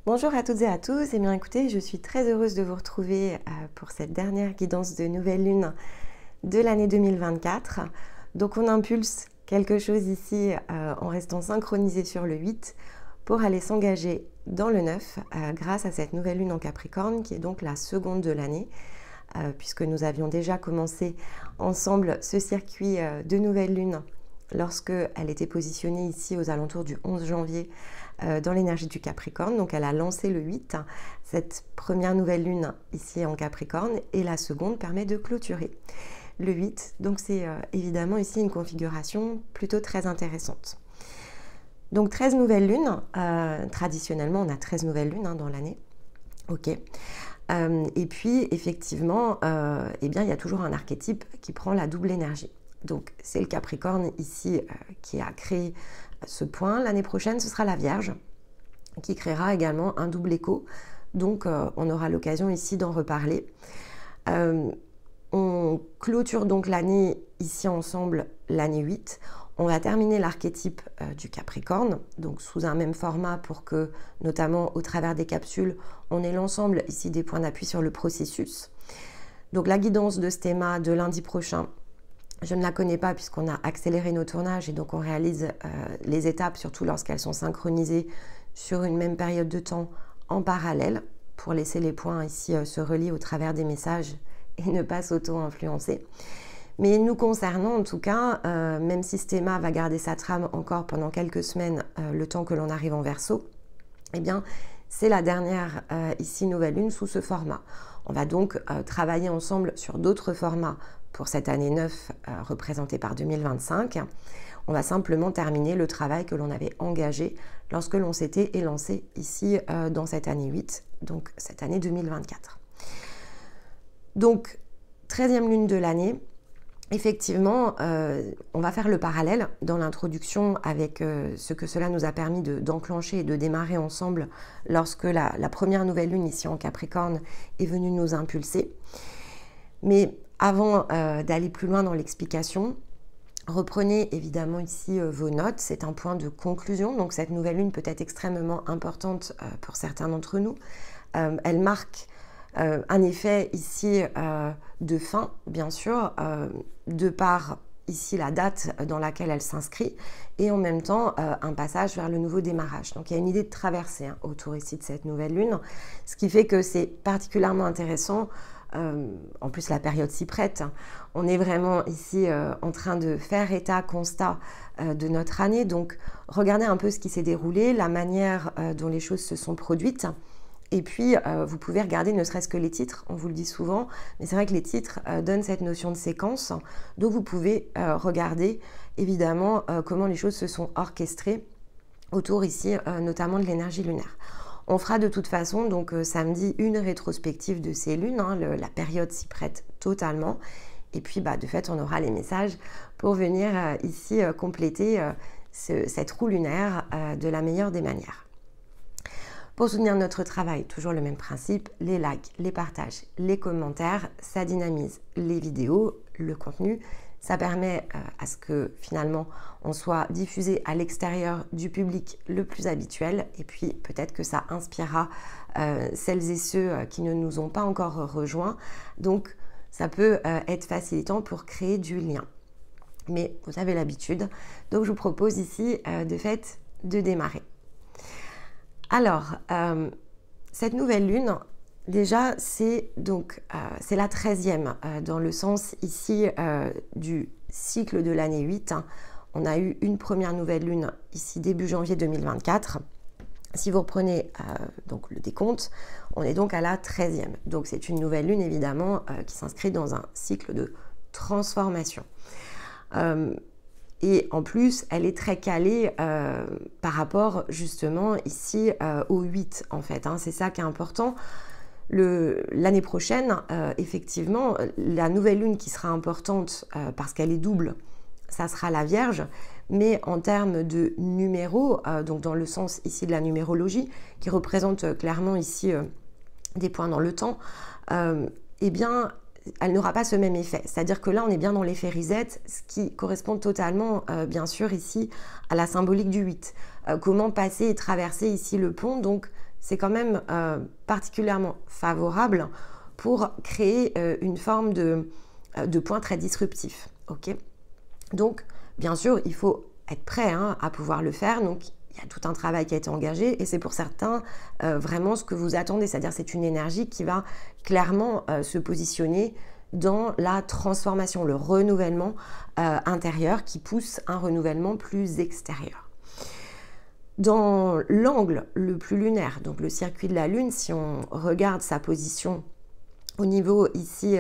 Bonjour à toutes et à tous, et bien écoutez, je suis très heureuse de vous retrouver pour cette dernière guidance de nouvelle lune de l'année 2024. Donc on impulse quelque chose ici en restant synchronisé sur le 8 pour aller s'engager dans le 9 grâce à cette nouvelle lune en Capricorne qui est donc la seconde de l'année puisque nous avions déjà commencé ensemble ce circuit de nouvelle lune lorsque elle était positionnée ici aux alentours du 11 janvier dans l'énergie du Capricorne. Donc elle a lancé le 8, cette première nouvelle lune ici en Capricorne, et la seconde permet de clôturer le 8. Donc c'est évidemment ici une configuration plutôt très intéressante. Donc 13 nouvelles lunes, traditionnellement on a 13 nouvelles lunes dans l'année. Ok. Et puis effectivement, eh bien, il y a toujours un archétype qui prend la double énergie. Donc c'est le Capricorne ici qui a créé ce point. L'année prochaine, ce sera la Vierge qui créera également un double écho. Donc on aura l'occasion ici d'en reparler. On clôture donc l'année ici ensemble, l'année 8. On va terminer l'archétype du Capricorne, donc sous un même format pour que, notamment au travers des capsules, on ait l'ensemble ici des points d'appui sur le processus. Donc la guidance de ce thème de lundi prochain, je ne la connais pas puisqu'on a accéléré nos tournages et donc on réalise les étapes, surtout lorsqu'elles sont synchronisées sur une même période de temps en parallèle, pour laisser les points ici se relier au travers des messages et ne pas s'auto-influencer. Mais nous concernant en tout cas, même si ce thème va garder sa trame encore pendant quelques semaines, le temps que l'on arrive en Verseau, eh bien c'est la dernière ici nouvelle lune sous ce format. On va donc travailler ensemble sur d'autres formats pour cette année 9 représentée par 2025. On va simplement terminer le travail que l'on avait engagé lorsque l'on s'était élancé ici dans cette année 8, donc cette année 2024. Donc 13e lune de l'année. Effectivement, on va faire le parallèle dans l'introduction avec ce que cela nous a permis d'enclencher et de démarrer ensemble lorsque la première nouvelle lune ici en Capricorne est venue nous impulser. Mais avant d'aller plus loin dans l'explication, reprenez évidemment ici vos notes. C'est un point de conclusion, donc cette nouvelle lune peut être extrêmement importante pour certains d'entre nous. Elle marque un effet ici de fin, bien sûr, de par ici la date dans laquelle elle s'inscrit, et en même temps un passage vers le nouveau démarrage. Donc il y a une idée de traversée autour ici de cette nouvelle lune, ce qui fait que c'est particulièrement intéressant. En plus la période s'y prête. On est vraiment ici en train de faire état, constat de notre année. Donc regardez un peu ce qui s'est déroulé, la manière dont les choses se sont produites. Et puis, vous pouvez regarder ne serait-ce que les titres, on vous le dit souvent, mais c'est vrai que les titres donnent cette notion de séquence. Donc, vous pouvez regarder, évidemment, comment les choses se sont orchestrées autour ici, notamment de l'énergie lunaire. On fera de toute façon, donc samedi, une rétrospective de ces lunes. La période s'y prête totalement. Et puis, de fait, on aura les messages pour venir ici compléter cette roue lunaire de la meilleure des manières. Pour soutenir notre travail, toujours le même principe, les likes, les partages, les commentaires, ça dynamise les vidéos, le contenu, ça permet à ce que finalement on soit diffusé à l'extérieur du public le plus habituel, et puis peut-être que ça inspirera celles et ceux qui ne nous ont pas encore rejoints, donc ça peut être facilitant pour créer du lien. Mais vous avez l'habitude, donc je vous propose ici de fait de démarrer. Alors, cette nouvelle lune, déjà, c'est la 13e, dans le sens ici du cycle de l'année 8. On a eu une première nouvelle lune ici début janvier 2024. Si vous reprenez donc le décompte, on est donc à la 13e. Donc c'est une nouvelle lune évidemment qui s'inscrit dans un cycle de transformation. Et en plus, elle est très calée par rapport justement ici au 8 en fait. C'est ça qui est important. L'année prochaine, effectivement, la nouvelle lune qui sera importante parce qu'elle est double, ça sera la Vierge. Mais en termes de numéros, donc dans le sens ici de la numérologie, qui représente clairement ici des points dans le temps, eh bien, elle n'aura pas ce même effet. C'est-à-dire que là, on est bien dans l'effet reset, ce qui correspond totalement, bien sûr, ici, à la symbolique du 8. Comment passer et traverser ici le pont, donc c'est quand même particulièrement favorable pour créer une forme de point très disruptif. Okay, donc, bien sûr, il faut être prêt à pouvoir le faire. Donc, il y a tout un travail qui a été engagé et c'est pour certains vraiment ce que vous attendez. C'est-à-dire c'est une énergie qui va clairement se positionner dans la transformation, le renouvellement intérieur qui pousse un renouvellement plus extérieur. Dans l'angle le plus lunaire, donc le circuit de la Lune, si on regarde sa position au niveau ici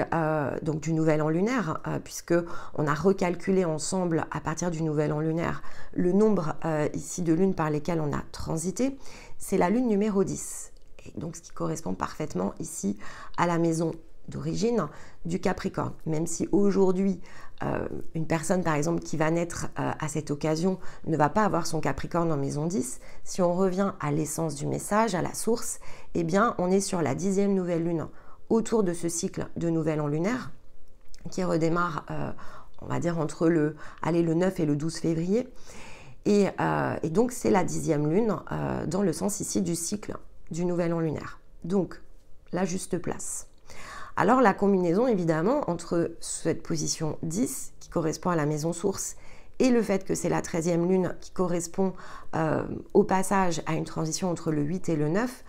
donc du nouvel an lunaire, puisque on a recalculé ensemble à partir du nouvel an lunaire le nombre ici de lunes par lesquelles on a transité, c'est la lune numéro 10. Et donc ce qui correspond parfaitement ici à la maison d'origine du Capricorne. Même si aujourd'hui une personne par exemple qui va naître à cette occasion ne va pas avoir son Capricorne en maison 10, si on revient à l'essence du message, à la source, eh bien on est sur la 10e nouvelle lune autour de ce cycle de nouvel an lunaire qui redémarre, on va dire, entre le 9 et le 12 février. Et donc, c'est la 10e lune dans le sens ici du cycle du nouvel an lunaire. Donc, la juste place. Alors, la combinaison, évidemment, entre cette position 10, qui correspond à la maison source, et le fait que c'est la 13e lune qui correspond au passage à une transition entre le 8 et le 9,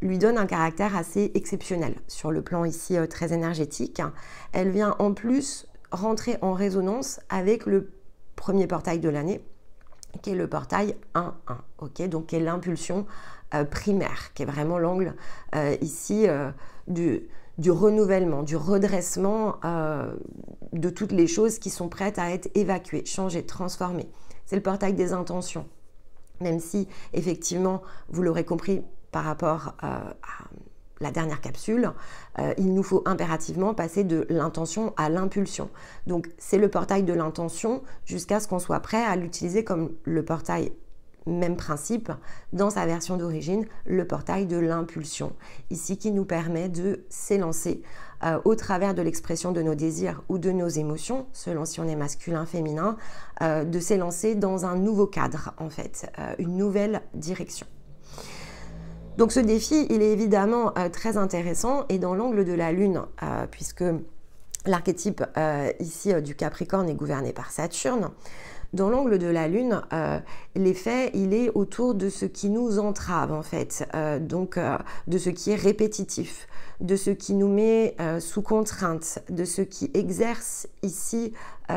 lui donne un caractère assez exceptionnel sur le plan ici très énergétique. Elle vient en plus rentrer en résonance avec le premier portail de l'année, qui est le portail 1-1, okay, donc qui est l'impulsion primaire, qui est vraiment l'angle ici du renouvellement, du redressement de toutes les choses qui sont prêtes à être évacuées, changées, transformées. C'est le portail des intentions, même si effectivement, vous l'aurez compris, par rapport à la dernière capsule, il nous faut impérativement passer de l'intention à l'impulsion. Donc, c'est le portail de l'intention jusqu'à ce qu'on soit prêt à l'utiliser comme le portail, même principe, dans sa version d'origine, le portail de l'impulsion. Ici, qui nous permet de s'élancer au travers de l'expression de nos désirs ou de nos émotions, selon si on est masculin, féminin, de s'élancer dans un nouveau cadre, en fait, une nouvelle direction. Donc ce défi, il est évidemment très intéressant et dans l'angle de la Lune, puisque l'archétype ici du Capricorne est gouverné par Saturne, dans l'angle de la Lune, l'effet, il est autour de ce qui nous entrave en fait, donc de ce qui est répétitif, de ce qui nous met sous contrainte, de ce qui exerce ici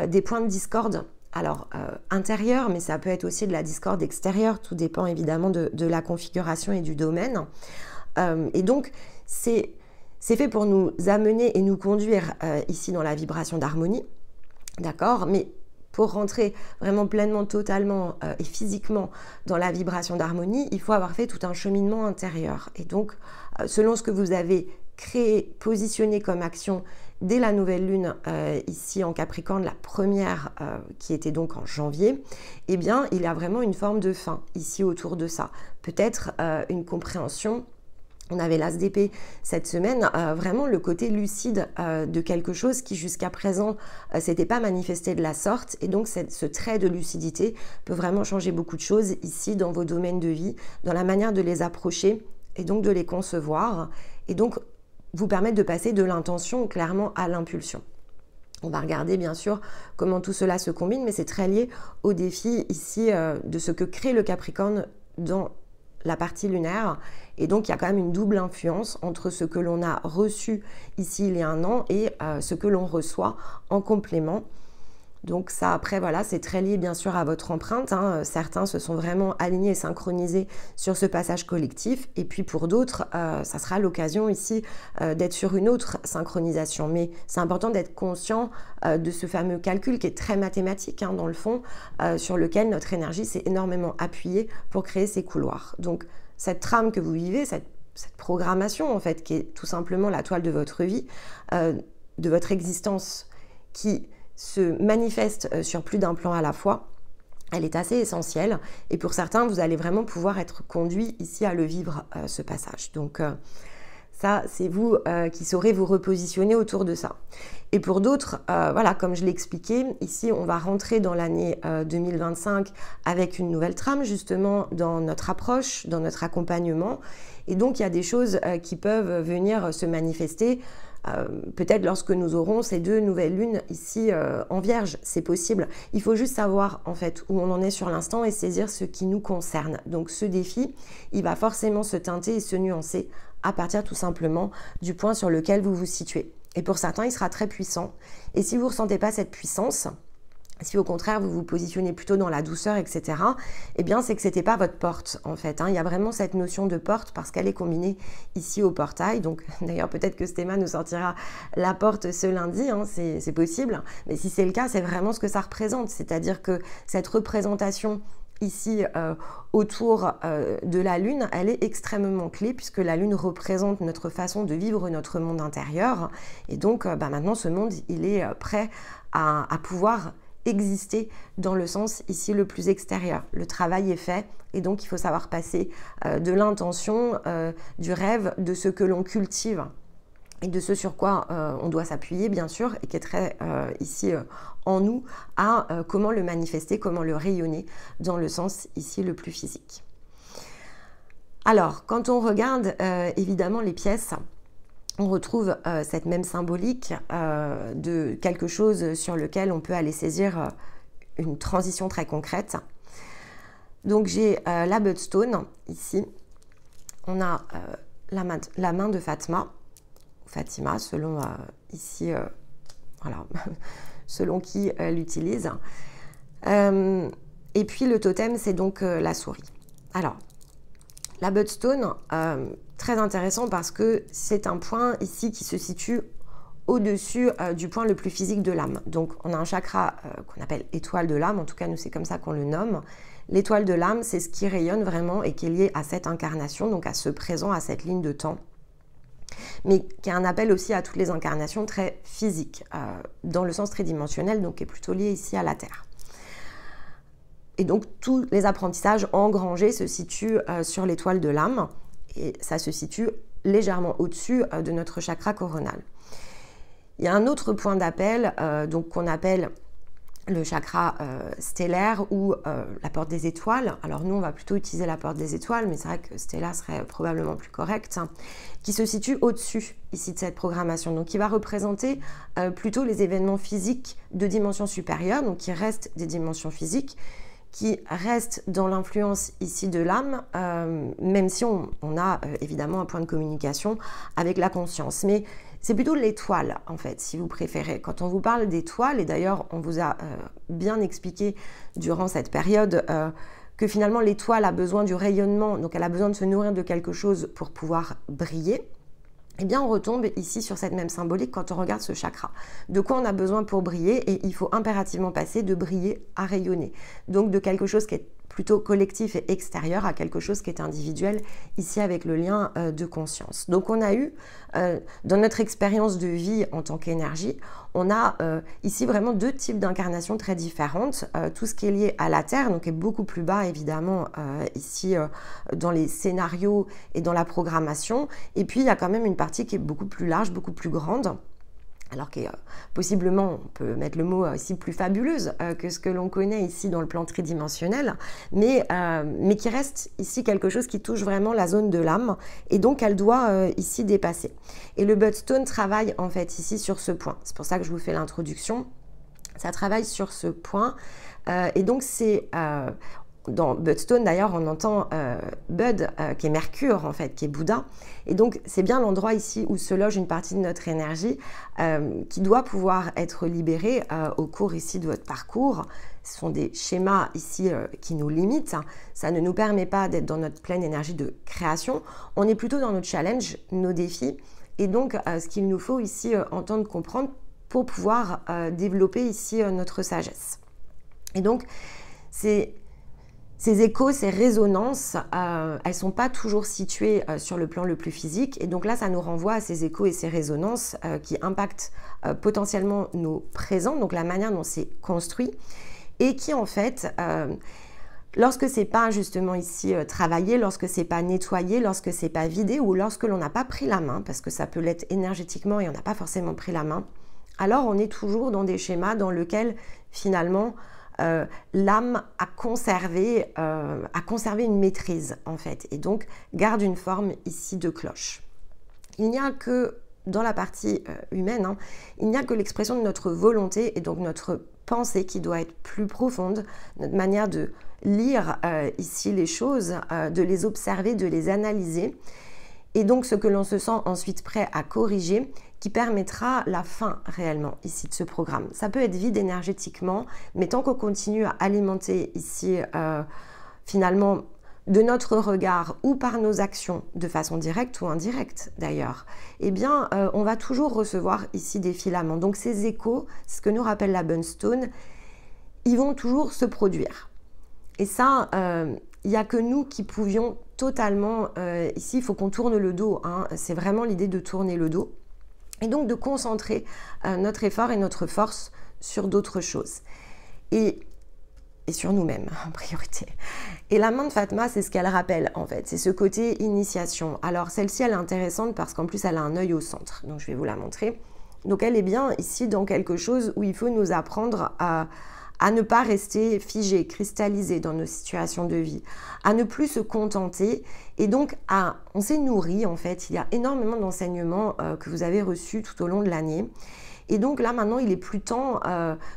des points de discorde. Alors, intérieur, mais ça peut être aussi de la discorde extérieure, tout dépend évidemment de la configuration et du domaine. Et donc, c'est fait pour nous amener et nous conduire ici dans la vibration d'harmonie, d'accord? Mais pour rentrer vraiment pleinement, totalement et physiquement dans la vibration d'harmonie, il faut avoir fait tout un cheminement intérieur. Et donc, selon ce que vous avez créé, positionné comme action dès la nouvelle lune ici en Capricorne, la première qui était donc en janvier, eh bien il y a vraiment une forme de fin ici autour de ça. Peut-être une compréhension. On avait l'as d'épée cette semaine, vraiment le côté lucide de quelque chose qui jusqu'à présent s'était pas manifesté de la sorte, et donc ce trait de lucidité peut vraiment changer beaucoup de choses ici dans vos domaines de vie, dans la manière de les approcher et donc de les concevoir, et donc vous permettre de passer de l'intention clairement à l'impulsion. On va regarder bien sûr comment tout cela se combine, mais c'est très lié au défi ici de ce que crée le Capricorne dans la partie lunaire. Et donc il y a quand même une double influence entre ce que l'on a reçu ici il y a un an et ce que l'on reçoit en complément. Donc ça, après, voilà, c'est très lié bien sûr à votre empreinte. Certains se sont vraiment alignés et synchronisés sur ce passage collectif. Et puis pour d'autres, ça sera l'occasion ici d'être sur une autre synchronisation. Mais c'est important d'être conscient de ce fameux calcul qui est très mathématique dans le fond, sur lequel notre énergie s'est énormément appuyée pour créer ces couloirs. Donc cette trame que vous vivez, cette programmation en fait, qui est tout simplement la toile de votre vie, de votre existence, qui se manifeste sur plus d'un plan à la fois, elle est assez essentielle. Et pour certains, vous allez vraiment pouvoir être conduit ici à le vivre, ce passage. Donc, Ça, c'est vous qui saurez vous repositionner autour de ça. Et pour d'autres, voilà, comme je l'ai expliqué, ici, on va rentrer dans l'année 2025 avec une nouvelle trame, justement, dans notre approche, dans notre accompagnement. Et donc, il y a des choses qui peuvent venir se manifester, peut-être lorsque nous aurons ces 2 nouvelles lunes ici en Vierge, c'est possible. Il faut juste savoir, en fait, où on en est sur l'instant et saisir ce qui nous concerne. Donc, ce défi, il va forcément se teinter et se nuancer à partir tout simplement du point sur lequel vous vous situez. Et pour certains, il sera très puissant. Et si vous ne ressentez pas cette puissance, si au contraire vous vous positionnez plutôt dans la douceur, etc., eh bien c'est que ce n'était pas votre porte en fait. Il y a vraiment cette notion de porte parce qu'elle est combinée ici au portail. Donc d'ailleurs peut-être que Stéma nous sortira la porte ce lundi, c'est possible. Mais si c'est le cas, c'est vraiment ce que ça représente. C'est-à-dire que cette représentation ici autour de la Lune, elle est extrêmement clé puisque la Lune représente notre façon de vivre notre monde intérieur. Et donc maintenant ce monde, il est prêt à pouvoir exister dans le sens ici le plus extérieur. Le travail est fait et donc il faut savoir passer de l'intention, du rêve, de ce que l'on cultive et de ce sur quoi on doit s'appuyer bien sûr et qui est très ici en nous à comment le manifester, comment le rayonner dans le sens ici le plus physique. Alors quand on regarde évidemment les pièces, on retrouve cette même symbolique de quelque chose sur lequel on peut aller saisir une transition très concrète. Donc j'ai la Budstone ici, on a la main de Fatima selon ici, voilà, selon qui l'utilise. Et puis le totem c'est donc la souris. Alors la Budstone, très intéressant parce que c'est un point ici qui se situe au-dessus du point le plus physique de l'âme. Donc on a un chakra qu'on appelle étoile de l'âme, en tout cas nous c'est comme ça qu'on le nomme. L'étoile de l'âme, c'est ce qui rayonne vraiment et qui est lié à cette incarnation, donc à ce présent, à cette ligne de temps, mais qui a un appel aussi à toutes les incarnations très physiques, dans le sens tridimensionnel, donc qui est plutôt lié ici à la Terre. Et donc tous les apprentissages engrangés se situent sur l'étoile de l'âme et ça se situe légèrement au-dessus de notre chakra coronal. Il y a un autre point d'appel donc qu'on appelle le chakra stellaire ou la porte des étoiles. Alors nous on va plutôt utiliser la porte des étoiles, mais c'est vrai que stellaire serait probablement plus correct, qui se situe au-dessus ici de cette programmation, donc qui va représenter plutôt les événements physiques de dimension supérieure, donc qui restent des dimensions physiques, qui reste dans l'influence ici de l'âme, même si on a évidemment un point de communication avec la conscience. Mais c'est plutôt l'étoile, en fait, si vous préférez. Quand on vous parle d'étoile, et d'ailleurs on vous a bien expliqué durant cette période que finalement l'étoile a besoin du rayonnement, donc elle a besoin de se nourrir de quelque chose pour pouvoir briller, eh bien on retombe ici sur cette même symbolique quand on regarde ce chakra. De quoi on a besoin pour briller? Et il faut impérativement passer de briller à rayonner. Donc de quelque chose qui est plutôt collectif et extérieur à quelque chose qui est individuel, ici avec le lien de conscience. Donc on a eu, dans notre expérience de vie en tant qu'énergie, on a ici vraiment 2 types d'incarnations très différentes. Tout ce qui est lié à la Terre, donc est beaucoup plus bas évidemment ici dans les scénarios et dans la programmation. Et puis il y a quand même une partie qui est beaucoup plus large, beaucoup plus grande. Alors que possiblement, on peut mettre le mot ici plus fabuleuse que ce que l'on connaît ici dans le plan tridimensionnel, mais qui reste ici quelque chose qui touche vraiment la zone de l'âme, et donc elle doit ici dépasser. Et le Budstone travaille en fait ici sur ce point. C'est pour ça que je vous fais l'introduction. Ça travaille sur ce point, et donc c'est... dans Budstone, d'ailleurs, on entend Bud, qui est Mercure, en fait, qui est Bouddha. Et donc, c'est bien l'endroit ici où se loge une partie de notre énergie qui doit pouvoir être libérée au cours ici de votre parcours. Ce sont des schémas ici qui nous limitent. Ça ne nous permet pas d'être dans notre pleine énergie de création. On est plutôt dans notre challenge, nos défis. Et donc, ce qu'il nous faut ici entendre, comprendre pour pouvoir développer ici notre sagesse. Et donc, ces échos, ces résonances, elles ne sont pas toujours situées sur le plan le plus physique. Et donc là, ça nous renvoie à ces échos et ces résonances qui impactent potentiellement nos présents, donc la manière dont c'est construit, et qui en fait, Lorsque c'est pas justement ici travaillé, lorsque c'est pas nettoyé, lorsque c'est pas vidé ou lorsque l'on n'a pas pris la main, parce que ça peut l'être énergétiquement et on n'a pas forcément pris la main, alors on est toujours dans des schémas dans lesquels finalement l'âme a conservé une maîtrise en fait et donc garde une forme ici de cloche. Il n'y a que dans la partie humaine, il n'y a que l'expression de notre volonté et donc notre pensée qui doit être plus profonde, notre manière de lire ici les choses, de les observer, de les analyser et donc ce que l'on se sent ensuite prêt à corriger qui permettra la fin réellement ici de ce programme. Ça peut être vide énergétiquement, mais tant qu'on continue à alimenter ici finalement de notre regard ou par nos actions de façon directe ou indirecte d'ailleurs, eh bien on va toujours recevoir ici des filaments. Donc ces échos, ce que nous rappelle la Bunstone, ils vont toujours se produire. Et ça, il n'y a que nous qui pouvions totalement, ici il faut qu'on tourne le dos, c'est vraiment l'idée de tourner le dos. Et donc de concentrer notre effort et notre force sur d'autres choses. Et sur nous-mêmes en priorité. Et la main de Fatma, c'est ce qu'elle rappelle en fait, c'est ce côté initiation. Alors celle-ci, elle est intéressante parce qu'en plus elle a un œil au centre, donc je vais vous la montrer. Donc elle est bien ici dans quelque chose où il faut nous apprendre à ne pas rester figé, cristallisé dans nos situations de vie, à ne plus se contenter et donc on s'est nourri en fait, il y a énormément d'enseignements que vous avez reçus tout au long de l'année. Et donc là maintenant il est plus temps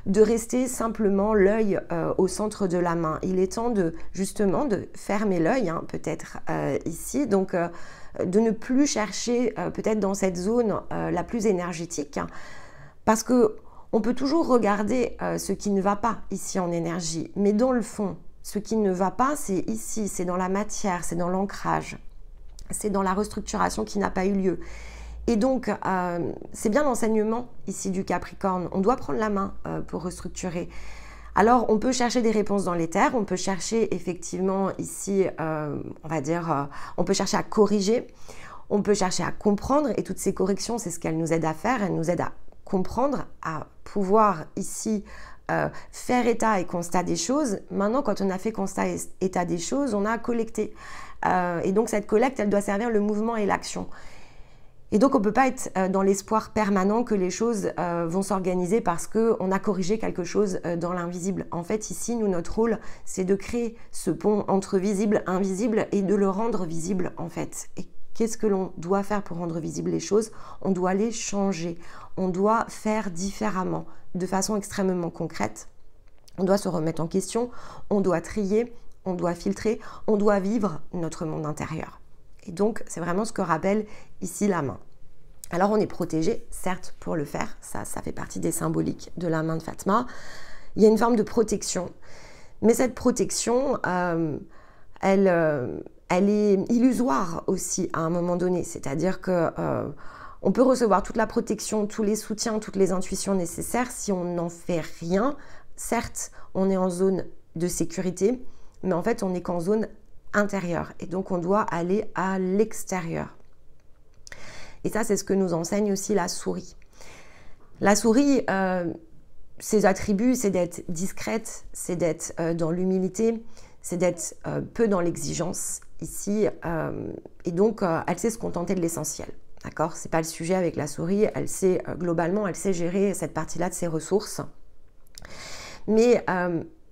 de rester simplement l'œil au centre de la main. Il est temps justement de fermer l'œil peut-être ici, donc de ne plus chercher peut-être dans cette zone la plus énergétique parce que on peut toujours regarder ce qui ne va pas ici en énergie, mais dans le fond, ce qui ne va pas, c'est ici, c'est dans la matière, c'est dans l'ancrage, c'est dans la restructuration qui n'a pas eu lieu. Et donc, c'est bien l'enseignement ici du Capricorne. On doit prendre la main pour restructurer. Alors, on peut chercher des réponses dans l'éther, on peut chercher effectivement ici, on va dire, on peut chercher à corriger, on peut chercher à comprendre, et toutes ces corrections, c'est ce qu'elles nous aident à faire, elles nous aident à comprendre, à pouvoir ici faire état et constat des choses. Maintenant, quand on a fait constat et état des choses, on a collecté. Et donc, cette collecte, elle doit servir le mouvement et l'action. Et donc, on ne peut pas être dans l'espoir permanent que les choses vont s'organiser parce qu'on a corrigé quelque chose dans l'invisible. En fait, ici, nous, notre rôle, c'est de créer ce pont entre visible et invisible et de le rendre visible, en fait. Et qu'est-ce que l'on doit faire pour rendre visibles les choses? On doit les changer. On doit faire différemment, de façon extrêmement concrète. On doit se remettre en question, on doit trier, on doit filtrer, on doit vivre notre monde intérieur. Et donc, c'est vraiment ce que rappelle ici la main. Alors, on est protégé, certes, pour le faire. Ça fait partie des symboliques de la main de Fatma. Il y a une forme de protection. Mais cette protection, elle est illusoire aussi à un moment donné. C'est-à-dire que on peut recevoir toute la protection, tous les soutiens, toutes les intuitions nécessaires si on n'en fait rien. Certes, on est en zone de sécurité, mais en fait, on n'est qu'en zone intérieure. Et donc, on doit aller à l'extérieur. Et ça, c'est ce que nous enseigne aussi la souris. La souris, ses attributs, c'est d'être discrète, c'est d'être dans l'humilité, c'est d'être peu dans l'exigence ici. Et donc, elle sait se contenter de l'essentiel. D'accord? C'est pas le sujet avec la souris. Elle sait, globalement, elle sait gérer cette partie-là de ses ressources. Mais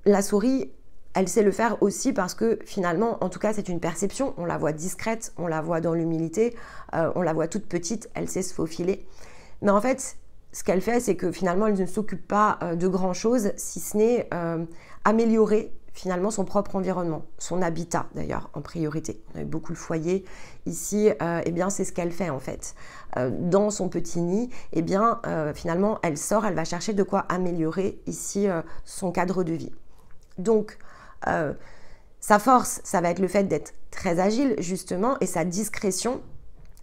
la souris, elle sait le faire aussi parce que finalement, en tout cas, c'est une perception. On la voit discrète, on la voit dans l'humilité, on la voit toute petite, elle sait se faufiler. Mais en fait, ce qu'elle fait, c'est que finalement, elle ne s'occupe pas de grand-chose, si ce n'est améliorer finalement son propre environnement, son habitat d'ailleurs en priorité. On a eu beaucoup le foyer ici, eh bien c'est ce qu'elle fait en fait. Dans son petit nid, eh bien finalement elle sort, elle va chercher de quoi améliorer ici son cadre de vie. Donc sa force, ça va être le fait d'être très agile justement et sa discrétion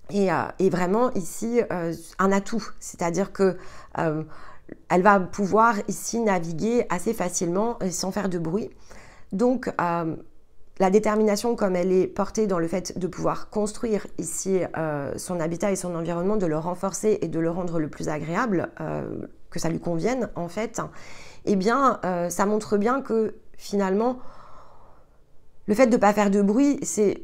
est vraiment ici un atout, c'est-à-dire que elle va pouvoir ici naviguer assez facilement sans faire de bruit. Donc, la détermination, comme elle est portée dans le fait de pouvoir construire ici son habitat et son environnement, de le renforcer et de le rendre le plus agréable, que ça lui convienne en fait, eh bien, ça montre bien que finalement, Le fait de ne pas faire de bruit, c'est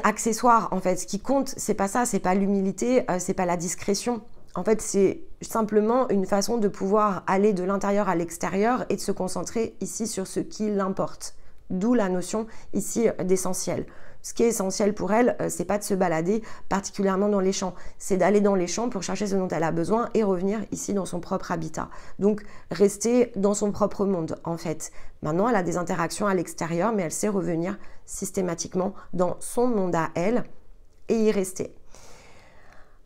accessoire en fait. Ce qui compte, c'est pas ça, c'est pas l'humilité, c'est pas la discrétion. En fait, c'est simplement une façon de pouvoir aller de l'intérieur à l'extérieur et de se concentrer ici sur ce qui l'importe. D'où la notion ici d'essentiel. Ce qui est essentiel pour elle, c'est pas de se balader particulièrement dans les champs, c'est d'aller dans les champs pour chercher ce dont elle a besoin et revenir ici dans son propre habitat. Donc rester dans son propre monde en fait. Maintenant, elle a des interactions à l'extérieur, mais elle sait revenir systématiquement dans son monde à elle et y rester.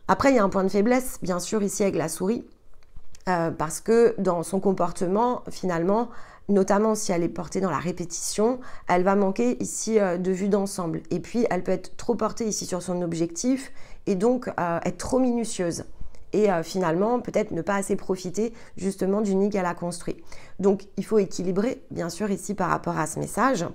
Après, il y a un point de faiblesse, bien sûr, ici avec la souris, parce que dans son comportement, finalement, notamment si elle est portée dans la répétition, elle va manquer ici de vue d'ensemble. Et puis, elle peut être trop portée ici sur son objectif et donc être trop minutieuse. Et finalement, peut-être ne pas assez profiter justement du nid qu'elle a construit. Donc, il faut équilibrer, bien sûr, ici par rapport à ce message.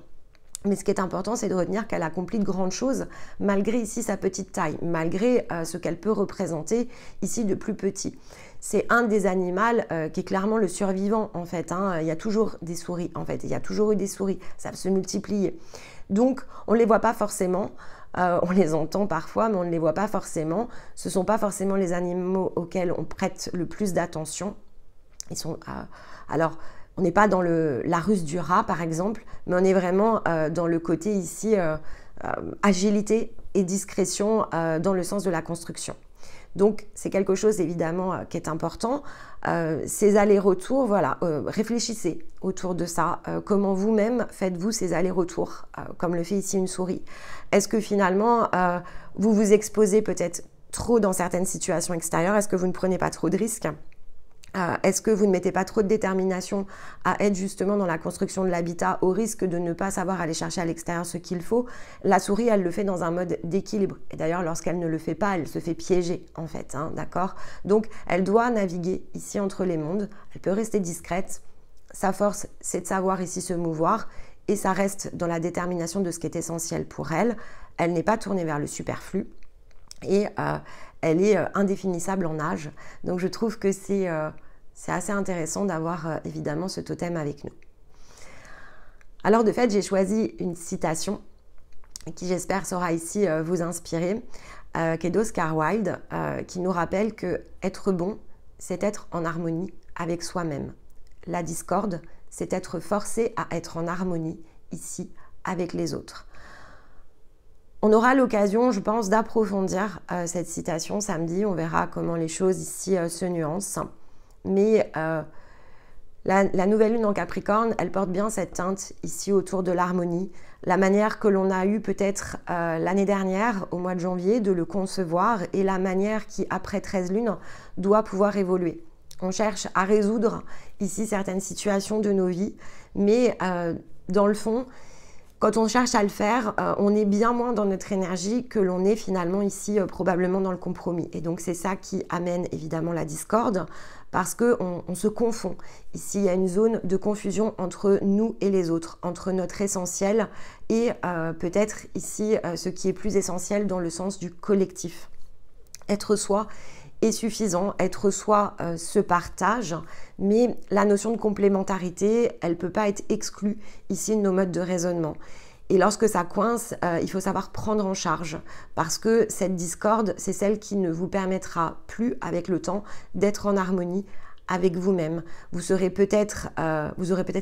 Mais ce qui est important, c'est de retenir qu'elle accomplit de grandes choses, malgré ici sa petite taille, malgré ce qu'elle peut représenter ici de plus petit. C'est un des animaux qui est clairement le survivant, en fait. Il y a toujours des souris, en fait. Il y a toujours eu des souris, ça se multiplie. Donc, on ne les voit pas forcément. On les entend parfois, mais on ne les voit pas forcément. Ce ne sont pas forcément les animaux auxquels on prête le plus d'attention. Ils sont... alors... On n'est pas dans la ruse du rat, par exemple, mais on est vraiment dans le côté ici agilité et discrétion dans le sens de la construction. Donc, c'est quelque chose évidemment qui est important. Ces allers-retours, voilà, réfléchissez autour de ça. Comment vous-même faites-vous ces allers-retours, comme le fait ici une souris? Est-ce que finalement, vous vous exposez peut-être trop dans certaines situations extérieures? Est-ce que vous ne prenez pas trop de risques? Est-ce que vous ne mettez pas trop de détermination à être justement dans la construction de l'habitat au risque de ne pas savoir aller chercher à l'extérieur ce qu'il faut? La souris, elle le fait dans un mode d'équilibre. Et d'ailleurs, lorsqu'elle ne le fait pas, elle se fait piéger en fait, d'accord? Donc, elle doit naviguer ici entre les mondes. Elle peut rester discrète. Sa force, c'est de savoir ici se mouvoir. Et ça reste dans la détermination de ce qui est essentiel pour elle. Elle n'est pas tournée vers le superflu. Et elle est indéfinissable en âge. Donc je trouve que c'est assez intéressant d'avoir évidemment ce totem avec nous. Alors de fait, j'ai choisi une citation qui j'espère saura ici vous inspirer, qui est d'Oscar Wilde, qui nous rappelle que être bon, c'est être en harmonie avec soi-même. La discorde, c'est être forcé à être en harmonie ici avec les autres. On aura l'occasion, je pense, d'approfondir cette citation samedi. On verra comment les choses ici se nuancent. Mais la nouvelle lune en Capricorne, elle porte bien cette teinte ici autour de l'harmonie. La manière que l'on a eue peut-être l'année dernière, au mois de janvier, de le concevoir et la manière qui, après 13 lunes, doit pouvoir évoluer. On cherche à résoudre ici certaines situations de nos vies, mais dans le fond, quand on cherche à le faire, on est bien moins dans notre énergie que l'on est finalement ici probablement dans le compromis. Et donc c'est ça qui amène évidemment la discorde parce qu'on se confond. Ici, il y a une zone de confusion entre nous et les autres, entre notre essentiel et peut-être ici ce qui est plus essentiel dans le sens du collectif. Être soi est suffisant, être soi se partage, mais la notion de complémentarité, elle ne peut pas être exclue ici de nos modes de raisonnement. Et lorsque ça coince, il faut savoir prendre en charge, parce que cette discorde, c'est celle qui ne vous permettra plus, avec le temps, d'être en harmonie avec vous-même. Vous aurez peut-être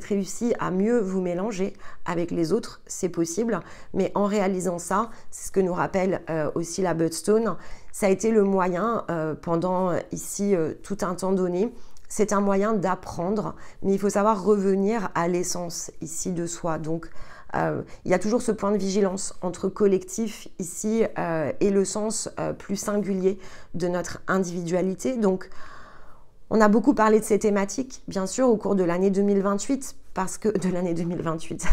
réussi à mieux vous mélanger avec les autres, c'est possible, mais en réalisant ça, c'est ce que nous rappelle aussi la Budstone, ça a été le moyen pendant ici tout un temps donné. C'est un moyen d'apprendre, mais il faut savoir revenir à l'essence ici de soi. Donc, il y a toujours ce point de vigilance entre collectif ici et le sens plus singulier de notre individualité. Donc, on a beaucoup parlé de ces thématiques, bien sûr, au cours de l'année 2028, parce que de l'année 2028.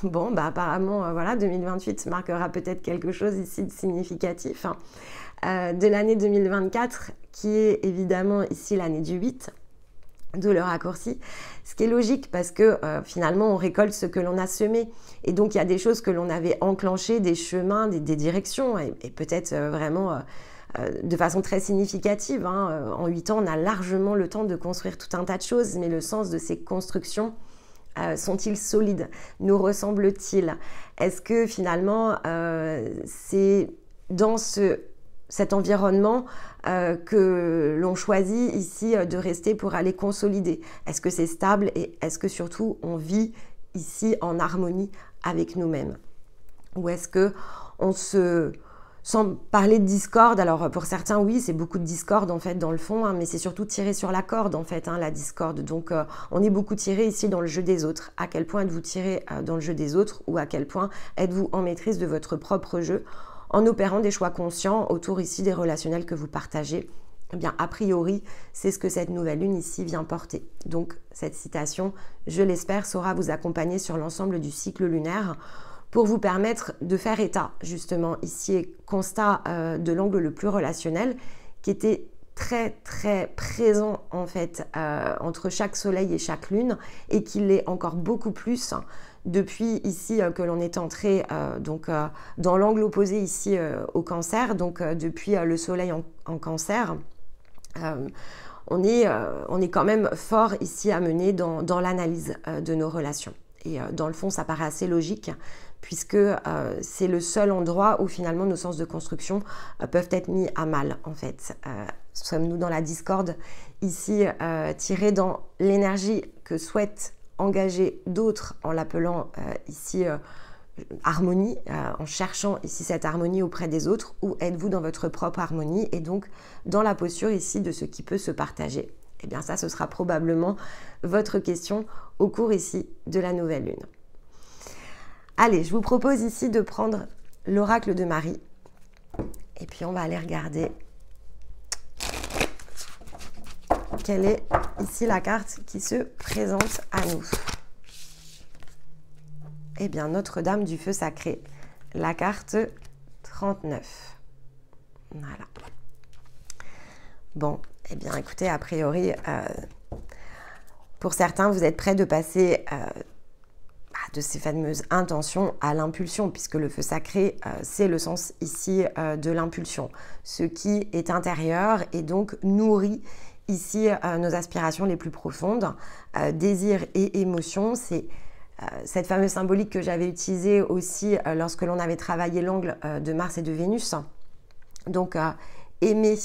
Bon, bah apparemment, voilà, 2028 marquera peut-être quelque chose ici de significatif. De l'année 2024, qui est évidemment ici l'année du 8, de le raccourci, ce qui est logique parce que finalement on récolte ce que l'on a semé et donc il y a des choses que l'on avait enclenchées, des chemins, des directions et peut-être vraiment de façon très significative. En 8 ans, on a largement le temps de construire tout un tas de choses, mais le sens de ces constructions, Sont-ils solides? Nous ressemblent-ils? Est-ce que finalement, c'est dans cet environnement que l'on choisit ici de rester pour aller consolider? Est-ce que c'est stable et est-ce que surtout on vit ici en harmonie avec nous-mêmes? Ou est-ce que on se... Sans parler de discorde, alors pour certains, oui, c'est beaucoup de discorde en fait dans le fond, hein, mais c'est surtout tiré sur la corde en fait, hein, la discorde. Donc on est beaucoup tiré ici dans le jeu des autres. À quel point êtes-vous tiré dans le jeu des autres ou à quel point êtes-vous en maîtrise de votre propre jeu en opérant des choix conscients autour ici des relationnels que vous partagez? Eh bien, a priori, c'est ce que cette nouvelle lune ici vient porter. Donc cette citation, je l'espère, saura vous accompagner sur l'ensemble du cycle lunaire, pour vous permettre de faire état, justement, ici, et constat de l'angle le plus relationnel, qui était très, très présent, en fait, entre chaque soleil et chaque lune, et qui l'est encore beaucoup plus depuis ici que l'on est entré dans l'angle opposé ici au cancer, donc depuis le soleil en cancer. On est quand même fort ici à mener dans l'analyse de nos relations. Et dans le fond, ça paraît assez logique, puisque c'est le seul endroit où finalement nos sens de construction peuvent être mis à mal, en fait. Sommes-nous dans la discorde ici, tirés dans l'énergie que souhaitent engager d'autres en l'appelant ici harmonie, en cherchant ici cette harmonie auprès des autres, ou êtes-vous dans votre propre harmonie et donc dans la posture ici de ce qui peut se partager? Eh bien ça, ce sera probablement votre question au cours ici de la nouvelle lune. Allez, je vous propose ici de prendre l'oracle de Marie. Et puis on va aller regarder quelle est ici la carte qui se présente à nous. Eh bien, Notre-Dame du Feu Sacré, la carte 39. Voilà. Bon, eh bien, écoutez, a priori, pour certains, vous êtes prêts de passer de ces fameuses intentions à l'impulsion, puisque le feu sacré, c'est le sens ici de l'impulsion. Ce qui est intérieur et donc nourrit ici nos aspirations les plus profondes. Désir et émotion, c'est cette fameuse symbolique que j'avais utilisée aussi lorsque l'on avait travaillé l'angle de Mars et de Vénus. Donc, aimer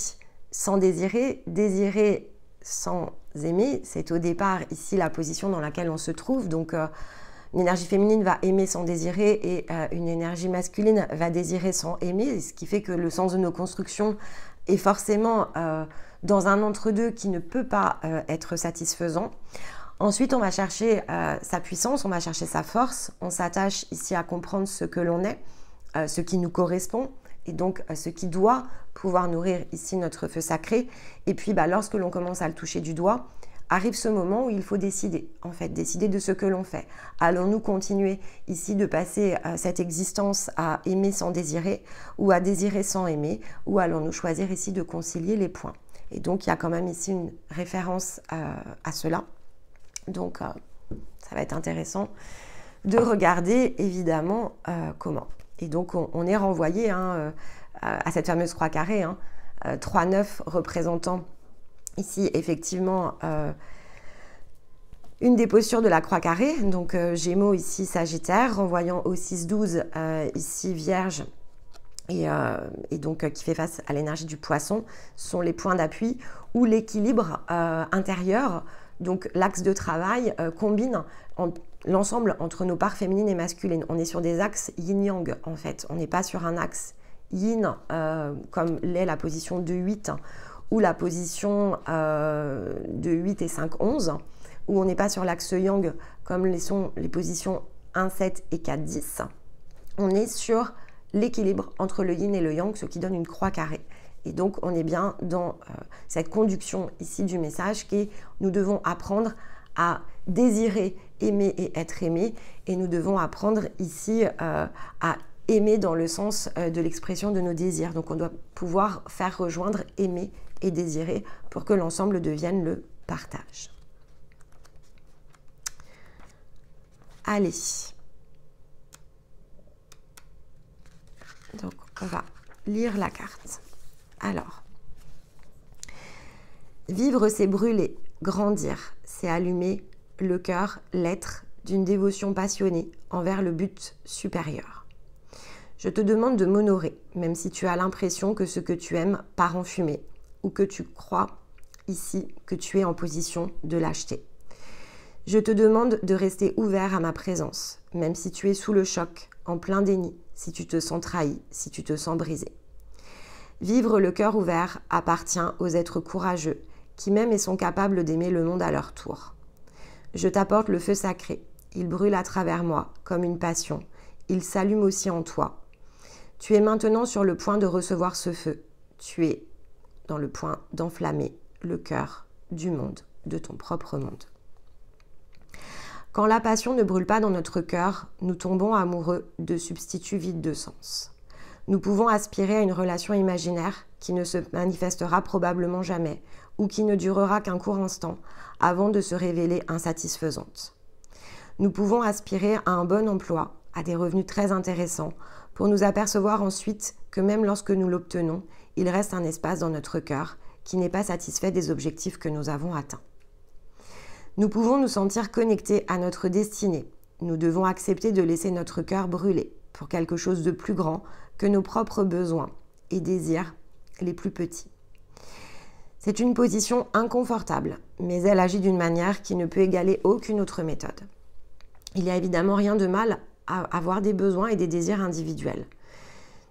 sans désirer, désirer sans aimer, c'est au départ ici la position dans laquelle on se trouve. Donc, une énergie féminine va aimer sans désirer et une énergie masculine va désirer sans aimer, ce qui fait que le sens de nos constructions est forcément dans un entre-deux qui ne peut pas être satisfaisant. Ensuite, on va chercher sa puissance, on va chercher sa force, on s'attache ici à comprendre ce que l'on est, ce qui nous correspond et donc ce qui doit pouvoir nourrir ici notre feu sacré. Et puis, lorsque l'on commence à le toucher du doigt, arrive ce moment où il faut décider, en fait, décider de ce que l'on fait. Allons-nous continuer ici de passer cette existence à aimer sans désirer ou à désirer sans aimer, ou allons-nous choisir ici de concilier les points? Et donc, il y a quand même ici une référence à cela. Donc, ça va être intéressant de regarder, évidemment, comment. Et donc, on est renvoyé à cette fameuse croix carrée, 3-9 représentant ici, effectivement, une des postures de la croix carrée, donc Gémeaux ici, Sagittaire, renvoyant au 6-12 ici, Vierge, et donc qui fait face à l'énergie du Poisson, sont les points d'appui où l'équilibre intérieur, donc l'axe de travail, combine l'ensemble entre nos parts féminines et masculines. On est sur des axes yin-yang, en fait. On n'est pas sur un axe yin, comme l'est la position 2-8, ou la position de 8 et 5-11, où on n'est pas sur l'axe yang comme sont les positions 1-7 et 4-10. On est sur l'équilibre entre le yin et le yang, ce qui donne une croix carrée. Et donc, on est bien dans cette conduction ici du message qui est nous devons apprendre à désirer, aimer et être aimé. Et nous devons apprendre ici à aimer dans le sens de l'expression de nos désirs. Donc, on doit pouvoir faire rejoindre aimer et désirer pour que l'ensemble devienne le partage. Allez. Donc, on va lire la carte. Alors, vivre, c'est brûler. Grandir, c'est allumer le cœur, l'être, d'une dévotion passionnée envers le but supérieur. Je te demande de m'honorer, même si tu as l'impression que ce que tu aimes part en fumée ou que tu crois ici que tu es en position de l'acheter. Je te demande de rester ouvert à ma présence, même si tu es sous le choc, en plein déni, si tu te sens trahi, si tu te sens brisé. Vivre le cœur ouvert appartient aux êtres courageux qui m'aiment et sont capables d'aimer le monde à leur tour. Je t'apporte le feu sacré. Il brûle à travers moi comme une passion. Il s'allume aussi en toi. Tu es maintenant sur le point de recevoir ce feu. Tu es dans le point d'enflammer le cœur du monde, de ton propre monde. Quand la passion ne brûle pas dans notre cœur, nous tombons amoureux de substituts vides de sens. Nous pouvons aspirer à une relation imaginaire qui ne se manifestera probablement jamais ou qui ne durera qu'un court instant avant de se révéler insatisfaisante. Nous pouvons aspirer à un bon emploi, à des revenus très intéressants, pour nous apercevoir ensuite que même lorsque nous l'obtenons, il reste un espace dans notre cœur qui n'est pas satisfait des objectifs que nous avons atteints. Nous pouvons nous sentir connectés à notre destinée. Nous devons accepter de laisser notre cœur brûler pour quelque chose de plus grand que nos propres besoins et désirs les plus petits. C'est une position inconfortable, mais elle agit d'une manière qui ne peut égaler aucune autre méthode. Il n'y a évidemment rien de mal à avoir des besoins et des désirs individuels.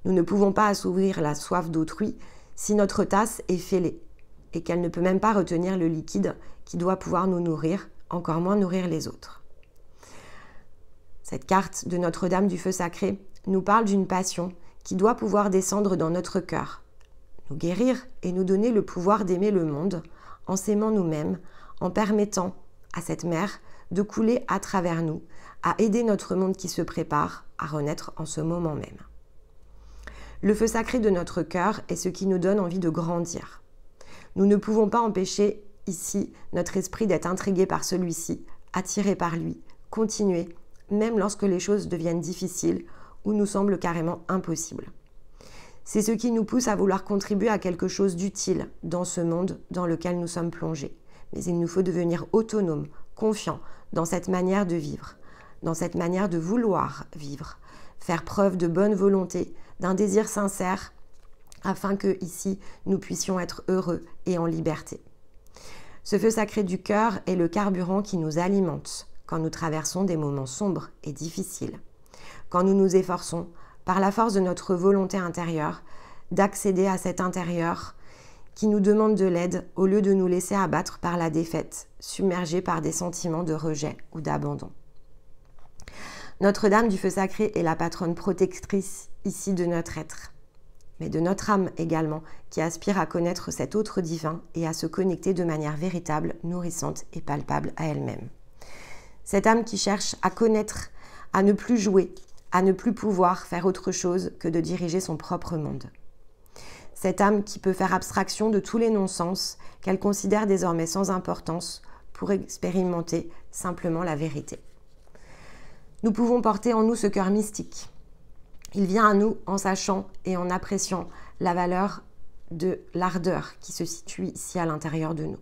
Nous ne pouvons pas assouvir la soif d'autrui si notre tasse est fêlée et qu'elle ne peut même pas retenir le liquide qui doit pouvoir nous nourrir, encore moins nourrir les autres. Cette carte de Notre-Dame du Feu Sacré nous parle d'une passion qui doit pouvoir descendre dans notre cœur, nous guérir et nous donner le pouvoir d'aimer le monde en s'aimant nous-mêmes, en permettant à cette mer de couler à travers nous, à aider notre monde qui se prépare à renaître en ce moment même. Le feu sacré de notre cœur est ce qui nous donne envie de grandir. Nous ne pouvons pas empêcher ici notre esprit d'être intrigué par celui-ci, attiré par lui, continuer, même lorsque les choses deviennent difficiles ou nous semblent carrément impossibles. C'est ce qui nous pousse à vouloir contribuer à quelque chose d'utile dans ce monde dans lequel nous sommes plongés. Mais il nous faut devenir autonomes, confiants dans cette manière de vivre, dans cette manière de vouloir vivre, faire preuve de bonne volonté, d'un désir sincère, afin que, ici, nous puissions être heureux et en liberté. Ce feu sacré du cœur est le carburant qui nous alimente quand nous traversons des moments sombres et difficiles, quand nous nous efforçons, par la force de notre volonté intérieure, d'accéder à cet intérieur qui nous demande de l'aide au lieu de nous laisser abattre par la défaite, submergés par des sentiments de rejet ou d'abandon. Notre-Dame du Feu Sacré est la patronne protectrice ici de notre être, mais de notre âme également, qui aspire à connaître cet autre divin et à se connecter de manière véritable, nourrissante et palpable à elle-même. Cette âme qui cherche à connaître, à ne plus jouer, à ne plus pouvoir faire autre chose que de diriger son propre monde. Cette âme qui peut faire abstraction de tous les non-sens qu'elle considère désormais sans importance pour expérimenter simplement la vérité. Nous pouvons porter en nous ce cœur mystique. Il vient à nous en sachant et en appréciant la valeur de l'ardeur qui se situe ici à l'intérieur de nous.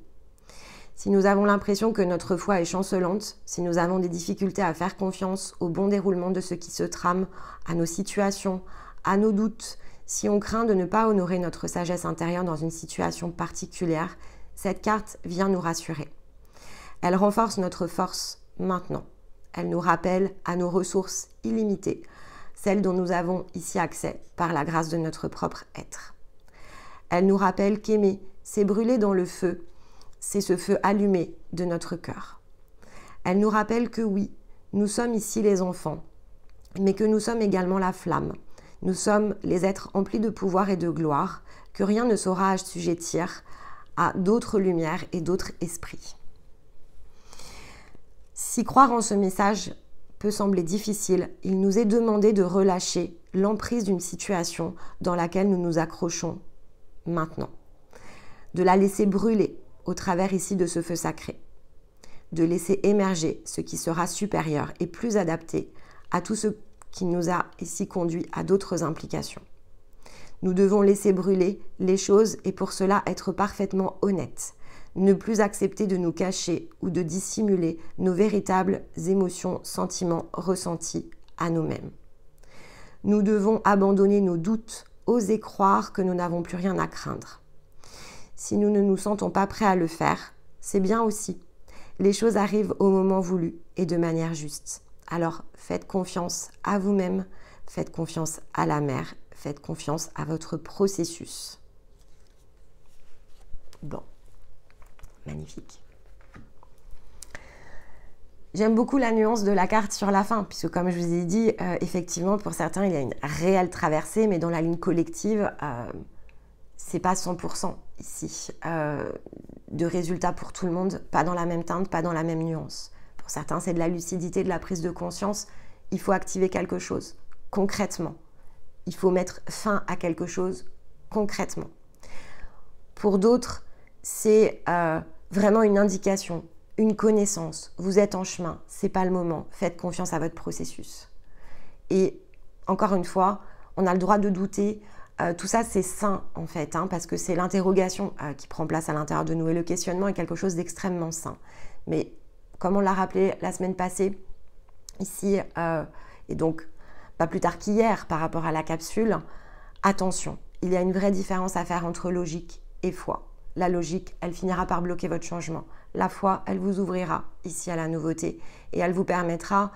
Si nous avons l'impression que notre foi est chancelante, si nous avons des difficultés à faire confiance au bon déroulement de ce qui se trame, à nos situations, à nos doutes, si on craint de ne pas honorer notre sagesse intérieure dans une situation particulière, cette carte vient nous rassurer. Elle renforce notre force maintenant. Elle nous rappelle à nos ressources illimitées, celles dont nous avons ici accès par la grâce de notre propre être. Elle nous rappelle qu'aimer, c'est brûler dans le feu, c'est ce feu allumé de notre cœur. Elle nous rappelle que oui, nous sommes ici les enfants, mais que nous sommes également la flamme. Nous sommes les êtres emplis de pouvoir et de gloire, que rien ne saura assujettir à d'autres lumières et d'autres esprits. Si croire en ce message peut sembler difficile, il nous est demandé de relâcher l'emprise d'une situation dans laquelle nous nous accrochons maintenant, de la laisser brûler au travers ici de ce feu sacré, de laisser émerger ce qui sera supérieur et plus adapté à tout ce qui nous a ici conduit à d'autres implications. Nous devons laisser brûler les choses et pour cela être parfaitement honnêtes, Ne plus accepter de nous cacher ou de dissimuler nos véritables émotions, sentiments, ressentis à nous-mêmes. Nous devons abandonner nos doutes, oser croire que nous n'avons plus rien à craindre. Si nous ne nous sentons pas prêts à le faire, c'est bien aussi. Les choses arrivent au moment voulu et de manière juste. Alors faites confiance à vous-même, faites confiance à la mer, faites confiance à votre processus. Bon, magnifique. J'aime beaucoup la nuance de la carte sur la fin, puisque comme je vous ai dit, effectivement, pour certains, il y a une réelle traversée, mais dans la ligne collective, c'est pas 100% ici de résultats pour tout le monde, pas dans la même teinte, pas dans la même nuance. Pour certains, c'est de la lucidité, de la prise de conscience. Il faut activer quelque chose, concrètement. Il faut mettre fin à quelque chose, concrètement. Pour d'autres, c'est vraiment une indication, une connaissance. Vous êtes en chemin, c'est pas le moment. Faites confiance à votre processus. Et encore une fois, on a le droit de douter. Tout ça, c'est sain, en fait, parce que c'est l'interrogation qui prend place à l'intérieur de nous. Et le questionnement est quelque chose d'extrêmement sain. Mais comme on l'a rappelé la semaine passée, ici, et donc pas plus tard qu'hier par rapport à la capsule, attention, il y a une vraie différence à faire entre logique et foi. La logique, elle finira par bloquer votre changement. La foi, elle vous ouvrira ici à la nouveauté et elle vous permettra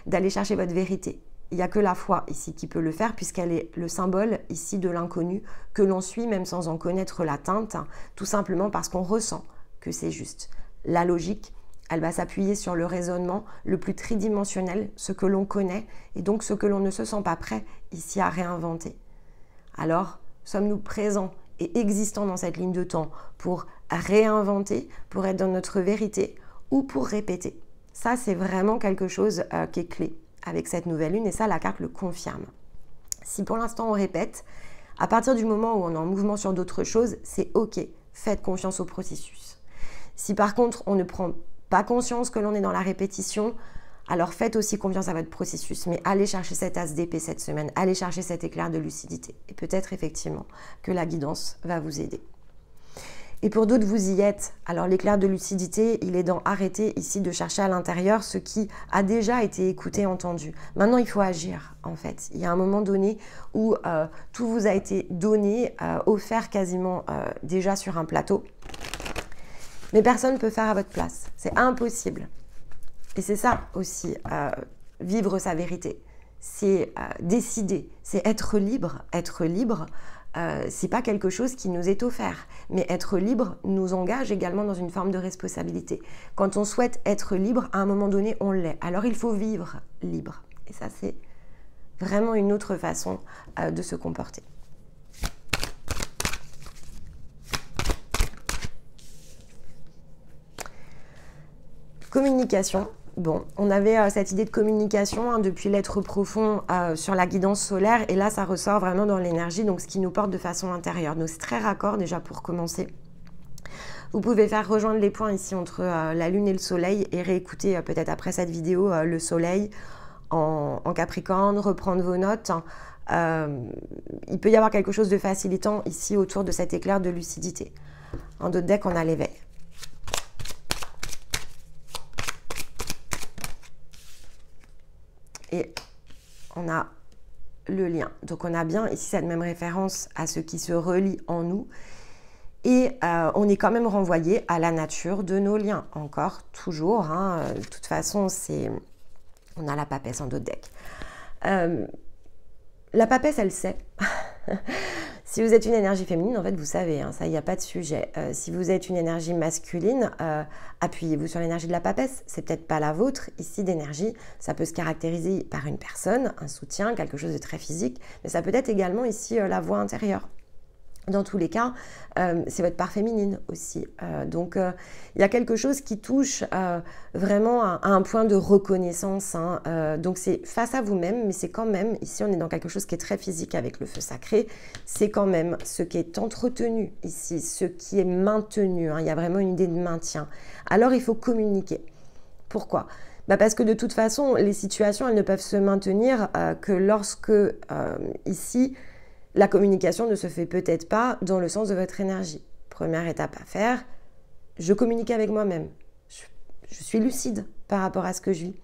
d'aller chercher votre vérité. Il n'y a que la foi ici qui peut le faire puisqu'elle est le symbole ici de l'inconnu que l'on suit même sans en connaître la teinte, tout simplement parce qu'on ressent que c'est juste. La logique, elle va s'appuyer sur le raisonnement le plus tridimensionnel, ce que l'on connaît et donc ce que l'on ne se sent pas prêt ici à réinventer. Alors, sommes-nous présents et existants dans cette ligne de temps pour réinventer, pour être dans notre vérité ou pour répéter? Ça, c'est vraiment quelque chose qui est clé avec cette nouvelle lune et ça, la carte le confirme. Si pour l'instant on répète, à partir du moment où on est en mouvement sur d'autres choses, c'est ok, faites confiance au processus. Si par contre on ne prend pas conscience que l'on est dans la répétition, alors faites aussi confiance à votre processus, mais allez chercher cet as d'épée cette semaine, allez chercher cet éclair de lucidité et peut-être effectivement que la guidance va vous aider. Et pour d'autres, vous y êtes. Alors l'éclair de lucidité, il est dans arrêter ici de chercher à l'intérieur ce qui a déjà été écouté, entendu. Maintenant, il faut agir, en fait. Il y a un moment donné où tout vous a été donné, offert quasiment déjà sur un plateau. Mais personne ne peut faire à votre place. C'est impossible. Et c'est ça aussi, vivre sa vérité. C'est décider, c'est être libre. Être libre, c'est pas quelque chose qui nous est offert, mais être libre nous engage également dans une forme de responsabilité. Quand on souhaite être libre, à un moment donné, on l'est. Alors il faut vivre libre. Et ça, c'est vraiment une autre façon de se comporter. Communication. Bon, on avait cette idée de communication depuis l'être profond sur la guidance solaire et là ça ressort vraiment dans l'énergie, donc ce qui nous porte de façon intérieure. Donc c'est très raccord déjà pour commencer. Vous pouvez faire rejoindre les points ici entre la lune et le soleil et réécouter peut-être après cette vidéo le soleil en Capricorne, reprendre vos notes. Il peut y avoir quelque chose de facilitant ici autour de cet éclair de lucidité. En d'autres decks, on a l'éveil. Et on a le lien. Donc on a bien ici cette même référence à ce qui se relie en nous. Et on est quand même renvoyé à la nature de nos liens. Encore, toujours. De toute façon, on a la papesse en d'autres decks. La papesse, elle sait. Si vous êtes une énergie féminine, en fait, vous savez, ça, il n'y a pas de sujet. Si vous êtes une énergie masculine, appuyez-vous sur l'énergie de la papesse. C'est peut-être pas la vôtre, ici, d'énergie. Ça peut se caractériser par une personne, un soutien, quelque chose de très physique. Mais ça peut être également, ici, la voix intérieure. Dans tous les cas, c'est votre part féminine aussi. Donc, il y a quelque chose qui touche vraiment à un point de reconnaissance. Donc, c'est face à vous-même, mais c'est quand même, ici, on est dans quelque chose qui est très physique avec le feu sacré. C'est quand même ce qui est entretenu ici, ce qui est maintenu. Il y a vraiment une idée de maintien. Alors, il faut communiquer. Pourquoi ? Parce que de toute façon, les situations, elles ne peuvent se maintenir que lorsque, ici, la communication ne se fait peut-être pas dans le sens de votre énergie. Première étape à faire, Je communique avec moi-même. Je suis lucide par rapport à ce que je vis.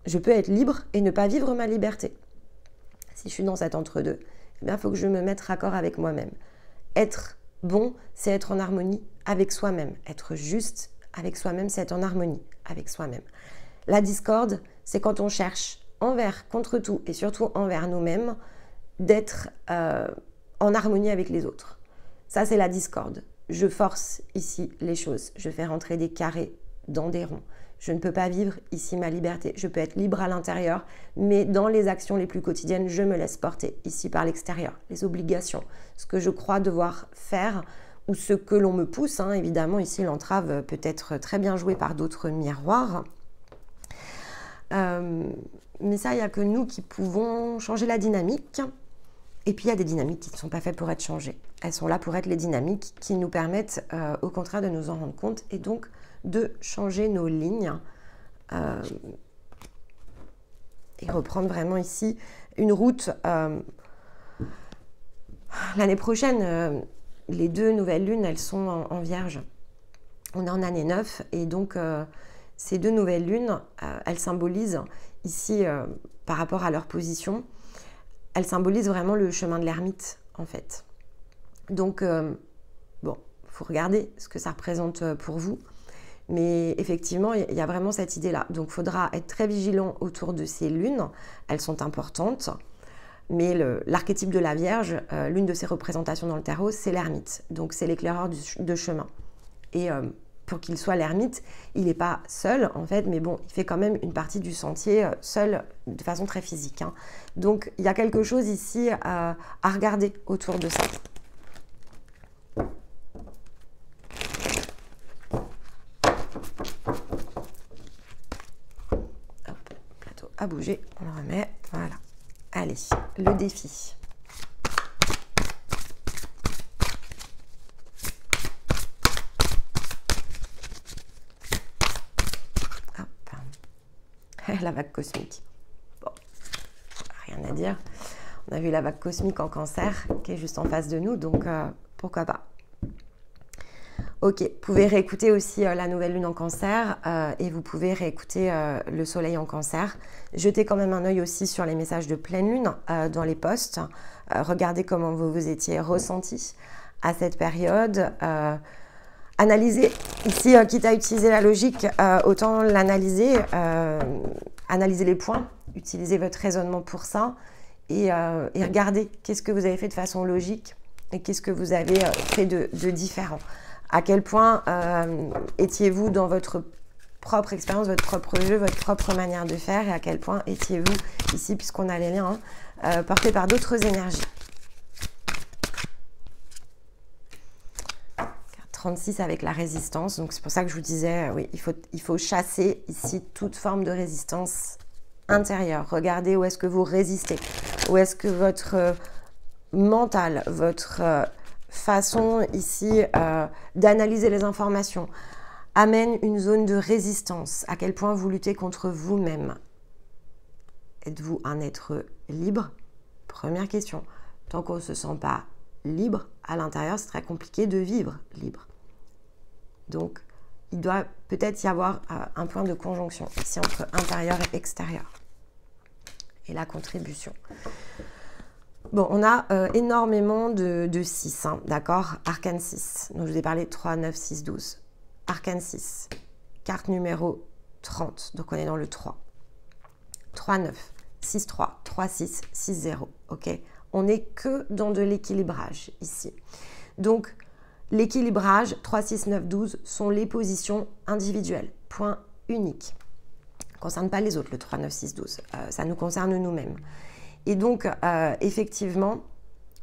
Je peux être libre et ne pas vivre ma liberté. Si je suis dans cet entre-deux, eh bien, il faut que je me mette raccord avec moi-même. Être bon, c'est être en harmonie avec soi-même. Être juste avec soi-même, c'est être en harmonie avec soi-même. La discorde, c'est quand on cherche envers, contre tout et surtout envers nous-mêmes, d'être en harmonie avec les autres. Ça, c'est la discorde. Je force ici les choses. Je fais rentrer des carrés dans des ronds. Je ne peux pas vivre ici ma liberté. Je peux être libre à l'intérieur, mais dans les actions les plus quotidiennes, je me laisse porter ici par l'extérieur. Les obligations, ce que je crois devoir faire ou ce que l'on me pousse. Évidemment, ici, l'entrave peut être très bien jouée par d'autres miroirs. Mais ça, il n'y a que nous qui pouvons changer la dynamique. Et puis, il y a des dynamiques qui ne sont pas faites pour être changées. Elles sont là pour être les dynamiques qui nous permettent, au contraire, de nous en rendre compte et donc de changer nos lignes et reprendre vraiment ici une route. L'année prochaine, les 2 nouvelles lunes, elles sont en Vierge. On est en année 9 et donc ces 2 nouvelles lunes, elles symbolisent ici, par rapport à leur position, elles symbolisent vraiment le chemin de l'ermite en fait. Donc, bon, il faut regarder ce que ça représente pour vous. Mais effectivement, il y a vraiment cette idée-là. Donc, il faudra être très vigilant autour de ces lunes. Elles sont importantes. Mais l'archétype de la Vierge, l'une de ses représentations dans le tarot, c'est l'ermite. Donc, c'est l'éclaireur de chemin. Et pour qu'il soit l'ermite, il n'est pas seul, en fait. Mais bon, il fait quand même une partie du sentier seul, de façon très physique. Donc, il y a quelque chose ici à regarder autour de ça. À bouger, on le remet, voilà. Allez, le défi. Hop. La vague cosmique. Bon, rien à dire. On a vu la vague cosmique en Cancer, qui est juste en face de nous, donc pourquoi pas. Ok, vous pouvez réécouter aussi la nouvelle lune en Cancer et vous pouvez réécouter le soleil en Cancer. Jetez quand même un œil aussi sur les messages de pleine lune dans les posts. Regardez comment vous vous étiez ressenti à cette période. Analysez, ici, quitte à utiliser la logique, autant l'analyser, analysez les points, utilisez votre raisonnement pour ça et regardez qu'est-ce que vous avez fait de façon logique et qu'est-ce que vous avez fait de différent. À quel point étiez-vous dans votre propre expérience, votre propre jeu, votre propre manière de faire et à quel point étiez-vous ici, puisqu'on a les liens, portés par d'autres énergies. 36 avec la résistance, donc c'est pour ça que je vous disais, oui, il faut chasser ici toute forme de résistance intérieure. Regardez où est-ce que vous résistez, où est-ce que votre mental, votre façon ici d'analyser les informations amène une zone de résistance. À quel point vous luttez contre vous-même. Êtes-vous un être libre? Première question. Tant qu'on ne se sent pas libre à l'intérieur, c'est très compliqué de vivre libre. Donc, il doit peut-être y avoir un point de conjonction ici entre intérieur et extérieur. Et la contribution. Bon, on a énormément de 6, d'accord? Arcane 6. Donc, je vous ai parlé de 3, 9, 6, 12. Arcane 6. Carte numéro 30. Donc, on est dans le 3. 3, 9. 6, 3. 3, 6. 6, 0. OK? On n'est que dans de l'équilibrage ici. Donc, l'équilibrage 3, 6, 9, 12 sont les positions individuelles. Point unique. Ça ne concerne pas les autres, le 3, 9, 6, 12. Ça nous concerne nous-mêmes. Et donc, effectivement,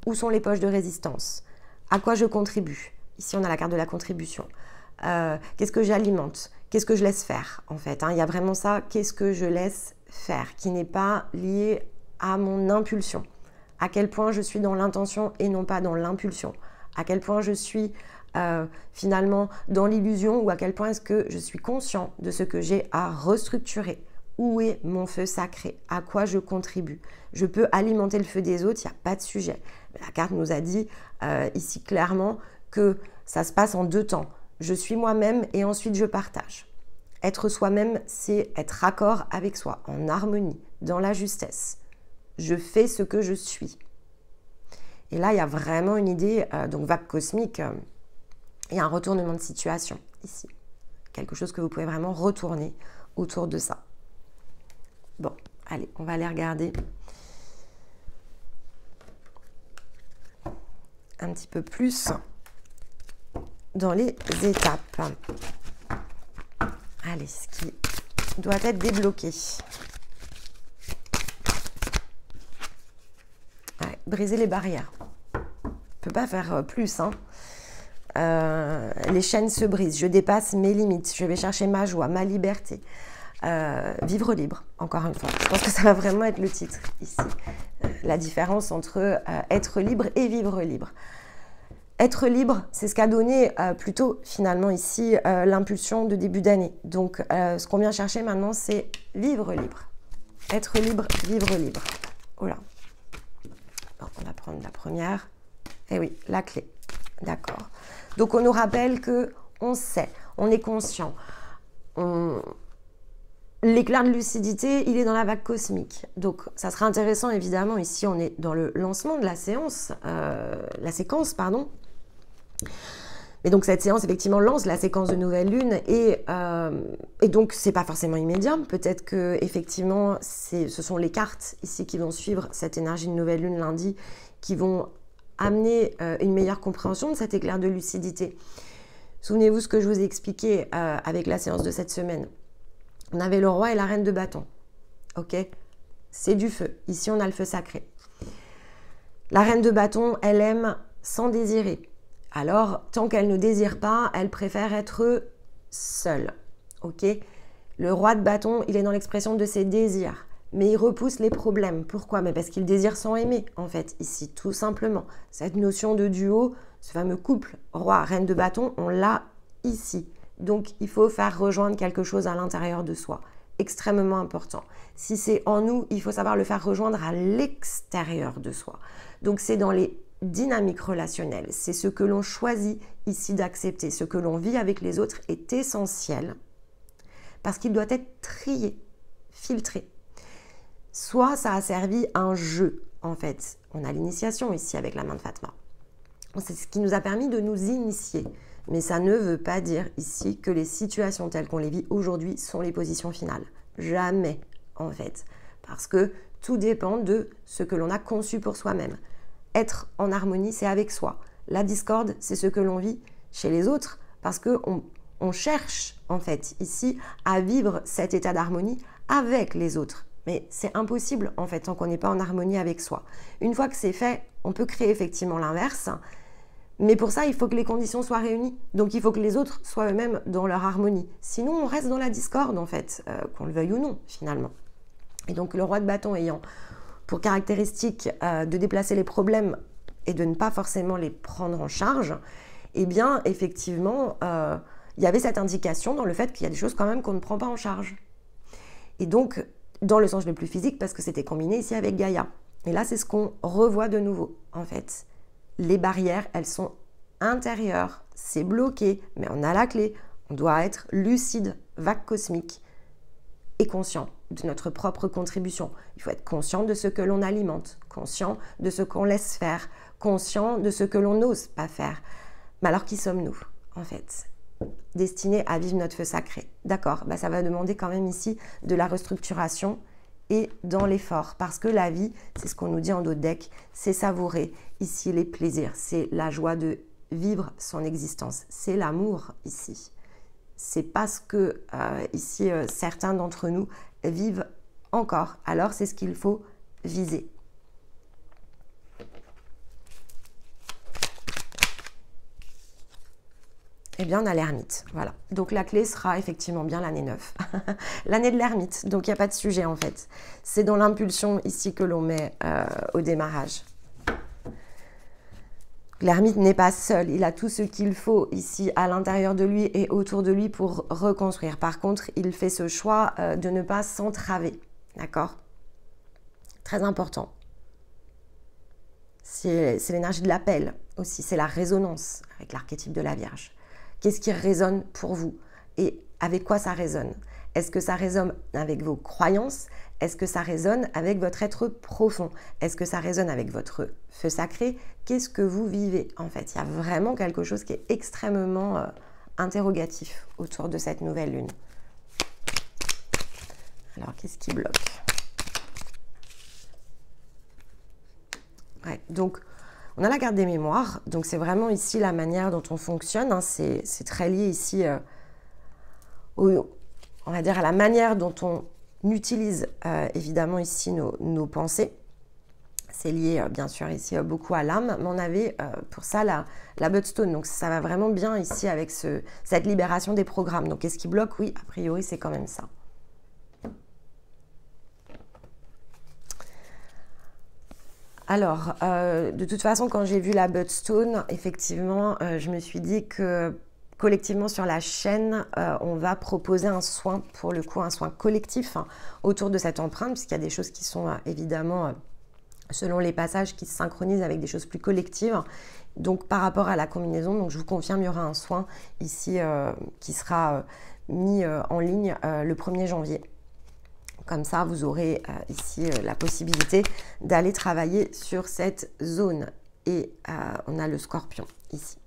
où sont les poches de résistance? À quoi je contribue? Ici, on a la carte de la contribution. Qu'est-ce que j'alimente? Qu'est-ce que je laisse faire, en fait? Il y a vraiment ça, qu'est-ce que je laisse faire, qui n'est pas lié à mon impulsion. À quel point je suis dans l'intention et non pas dans l'impulsion. À quel point je suis finalement dans l'illusion ou à quel point est-ce que je suis conscient de ce que j'ai à restructurer. Où est mon feu sacré? À quoi je contribue? Je peux alimenter le feu des autres, il n'y a pas de sujet. La carte nous a dit ici clairement que ça se passe en 2 temps. je suis moi-même et ensuite je partage. Être soi-même, c'est être raccord avec soi, en harmonie, dans la justesse. Je fais ce que je suis. Et là, il y a vraiment une idée, donc vague cosmique, et un retournement de situation ici. Quelque chose que vous pouvez vraiment retourner autour de ça. Bon, allez, on va aller regarder un petit peu plus dans les étapes. Allez, ce qui doit être débloqué. Ouais, briser les barrières. On ne peut pas faire plus, hein. Les chaînes se brisent, je dépasse mes limites, je vais chercher ma joie, ma liberté. Vivre libre, encore une fois. Je pense que ça va vraiment être le titre ici. La différence entre être libre et vivre libre. Être libre, c'est ce qu'a donné plutôt finalement ici l'impulsion de début d'année. Donc ce qu'on vient chercher maintenant, c'est vivre libre. Être libre, vivre libre. Voilà. Bon, on va prendre la première. Eh oui, la clé. D'accord. Donc on nous rappelle que on sait, on est conscient. L'éclair de lucidité, il est dans la vague cosmique. Donc ça sera intéressant, évidemment, ici on est dans le lancement de la séance, la séquence, pardon. Et donc cette séance, effectivement, lance la séquence de nouvelle lune et donc c'est pas forcément immédiat. Peut-être que effectivement, ce sont les cartes ici qui vont suivre cette énergie de nouvelle lune lundi, qui vont amener une meilleure compréhension de cet éclair de lucidité. Souvenez-vous ce que je vous ai expliqué avec la séance de cette semaine. On avait le roi et la reine de bâton. Ok, c'est du feu. Ici, on a le feu sacré. La reine de bâton, elle aime sans désirer. Alors, tant qu'elle ne désire pas, elle préfère être seule. Ok, le roi de bâton, il est dans l'expression de ses désirs. Mais il repousse les problèmes. Pourquoi? Mais parce qu'il désire sans aimer, en fait, ici, tout simplement. Cette notion de duo, ce fameux couple roi-reine de bâton, on l'a ici. Donc, il faut faire rejoindre quelque chose à l'intérieur de soi. Extrêmement important. Si c'est en nous, il faut savoir le faire rejoindre à l'extérieur de soi. Donc, c'est dans les dynamiques relationnelles. C'est ce que l'on choisit ici d'accepter. Ce que l'on vit avec les autres est essentiel parce qu'il doit être trié, filtré. Soit ça a servi un jeu, en fait. On a l'initiation ici avec la main de Fatma. C'est ce qui nous a permis de nous initier. Mais ça ne veut pas dire ici que les situations telles qu'on les vit aujourd'hui sont les positions finales. Jamais, en fait. Parce que tout dépend de ce que l'on a conçu pour soi-même. Être en harmonie, c'est avec soi. La discorde, c'est ce que l'on vit chez les autres parce qu'on cherche, en fait, ici, à vivre cet état d'harmonie avec les autres. Mais c'est impossible, en fait, tant qu'on n'est pas en harmonie avec soi. Une fois que c'est fait, on peut créer effectivement l'inverse. Mais pour ça, il faut que les conditions soient réunies. Donc, il faut que les autres soient eux-mêmes dans leur harmonie. Sinon, on reste dans la discorde, en fait, qu'on le veuille ou non, finalement. Et donc, le roi de bâton ayant pour caractéristique de déplacer les problèmes et de ne pas forcément les prendre en charge, eh bien, effectivement, il y avait cette indication dans le fait qu'il y a des choses quand même qu'on ne prend pas en charge. Et donc, dans le sens le plus physique, parce que c'était combiné ici avec Gaïa. Et là, c'est ce qu'on revoit de nouveau, en fait. Les barrières, elles sont intérieures, c'est bloqué, mais on a la clé. On doit être lucide, vague cosmique et conscient de notre propre contribution. Il faut être conscient de ce que l'on alimente, conscient de ce qu'on laisse faire, conscient de ce que l'on n'ose pas faire. Mais alors, qui sommes-nous, en fait ? Destinés à vivre notre feu sacré. D'accord, ça va demander quand même ici de la restructuration et dans l'effort. Parce que la vie, c'est ce qu'on nous dit en dos de deck, c'est savourer ici les plaisirs. C'est la joie de vivre son existence. C'est l'amour ici. C'est parce que ici, certains d'entre nous vivent encore. Alors, c'est ce qu'il faut viser. Eh bien, on a l'ermite, voilà. Donc, la clé sera effectivement bien l'année 9. L'année de l'ermite, donc il n'y a pas de sujet en fait. C'est dans l'impulsion ici que l'on met au démarrage. L'ermite n'est pas seul, il a tout ce qu'il faut ici à l'intérieur de lui et autour de lui pour reconstruire. Par contre, il fait ce choix de ne pas s'entraver, d'accord? Très important. C'est l'énergie de l'appel aussi, c'est la résonance avec l'archétype de la Vierge qu'est-ce qui résonne pour vous et avec quoi ça résonne. Est-ce que ça résonne avec vos croyances? Est-ce que ça résonne avec votre être profond? Est-ce que ça résonne avec votre feu sacré? Qu'est-ce que vous vivez en fait? Il y a vraiment quelque chose qui est extrêmement interrogatif autour de cette nouvelle lune. Alors, qu'est-ce qui bloque? Ouais, donc, on a la carte des mémoires. Donc, c'est vraiment ici la manière dont on fonctionne. Hein. C'est très lié ici, on va dire, à la manière dont on utilise évidemment ici nos pensées. C'est lié bien sûr ici beaucoup à l'âme, mais on avait pour ça la Bloodstone. Donc ça va vraiment bien ici avec cette libération des programmes. Donc qu'est-ce qui bloque? Oui, a priori c'est quand même ça. Alors, de toute façon, quand j'ai vu la Bloodstone, effectivement, je me suis dit que collectivement sur la chaîne, on va proposer un soin, pour le coup, un soin collectif autour de cette empreinte, puisqu'il y a des choses qui sont évidemment, selon les passages, qui se synchronisent avec des choses plus collectives. Donc, par rapport à la combinaison, donc, je vous confirme, il y aura un soin ici qui sera mis en ligne le 1er janvier. Comme ça, vous aurez ici la possibilité d'aller travailler sur cette zone. Et on a le Scorpion ici.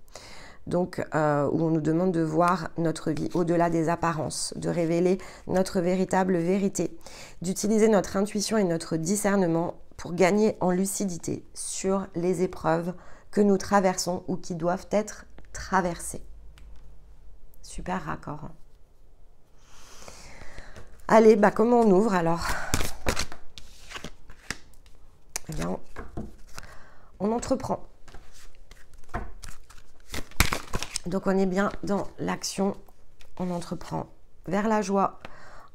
Donc, où on nous demande de voir notre vie au-delà des apparences, de révéler notre véritable vérité, d'utiliser notre intuition et notre discernement pour gagner en lucidité sur les épreuves que nous traversons ou qui doivent être traversées. Super raccord. Allez, comment on ouvre alors? Eh bien, on entreprend. Donc, on est bien dans l'action, on entreprend vers la joie,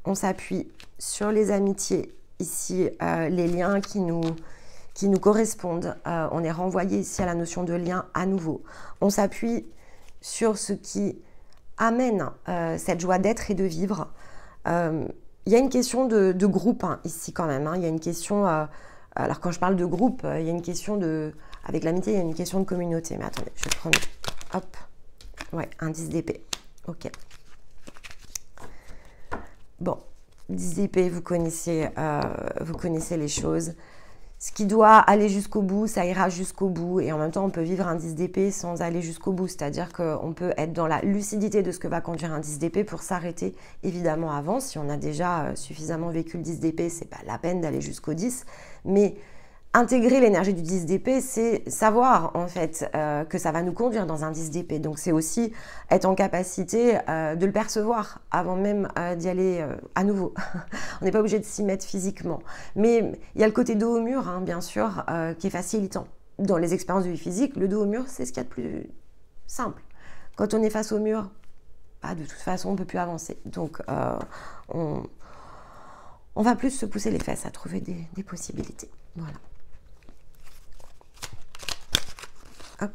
on s'appuie sur les amitiés, ici, les liens qui nous correspondent. On est renvoyé ici à la notion de lien à nouveau. On s'appuie sur ce qui amène cette joie d'être et de vivre. Il y a une question de groupe ici quand même. Il y a une question, alors quand je parle de groupe, il y a une question avec l'amitié, il y a une question de communauté. Mais attendez, je vais prendre, hop. Ouais, un 10 d'épée. Ok. Bon, 10 d'épée, vous connaissez les choses. Ce qui doit aller jusqu'au bout, ça ira jusqu'au bout. Et en même temps, on peut vivre un 10 d'épée sans aller jusqu'au bout. C'est-à-dire qu'on peut être dans la lucidité de ce que va conduire un 10 d'épée pour s'arrêter évidemment avant. Si on a déjà suffisamment vécu le 10 d'épée, c'est pas la peine d'aller jusqu'au 10. Mais intégrer l'énergie du 10 d'épée, c'est savoir en fait que ça va nous conduire dans un 10 d'épée. Donc c'est aussi être en capacité de le percevoir avant même d'y aller à nouveau. On n'est pas obligé de s'y mettre physiquement. Mais il y a le côté dos au mur, bien sûr, qui est facilitant. Dans les expériences de vie physique, le dos au mur, c'est ce qu'il y a de plus simple. Quand on est face au mur, de toute façon, on ne peut plus avancer. Donc on va plus se pousser les fesses à trouver des possibilités. Voilà. Hop.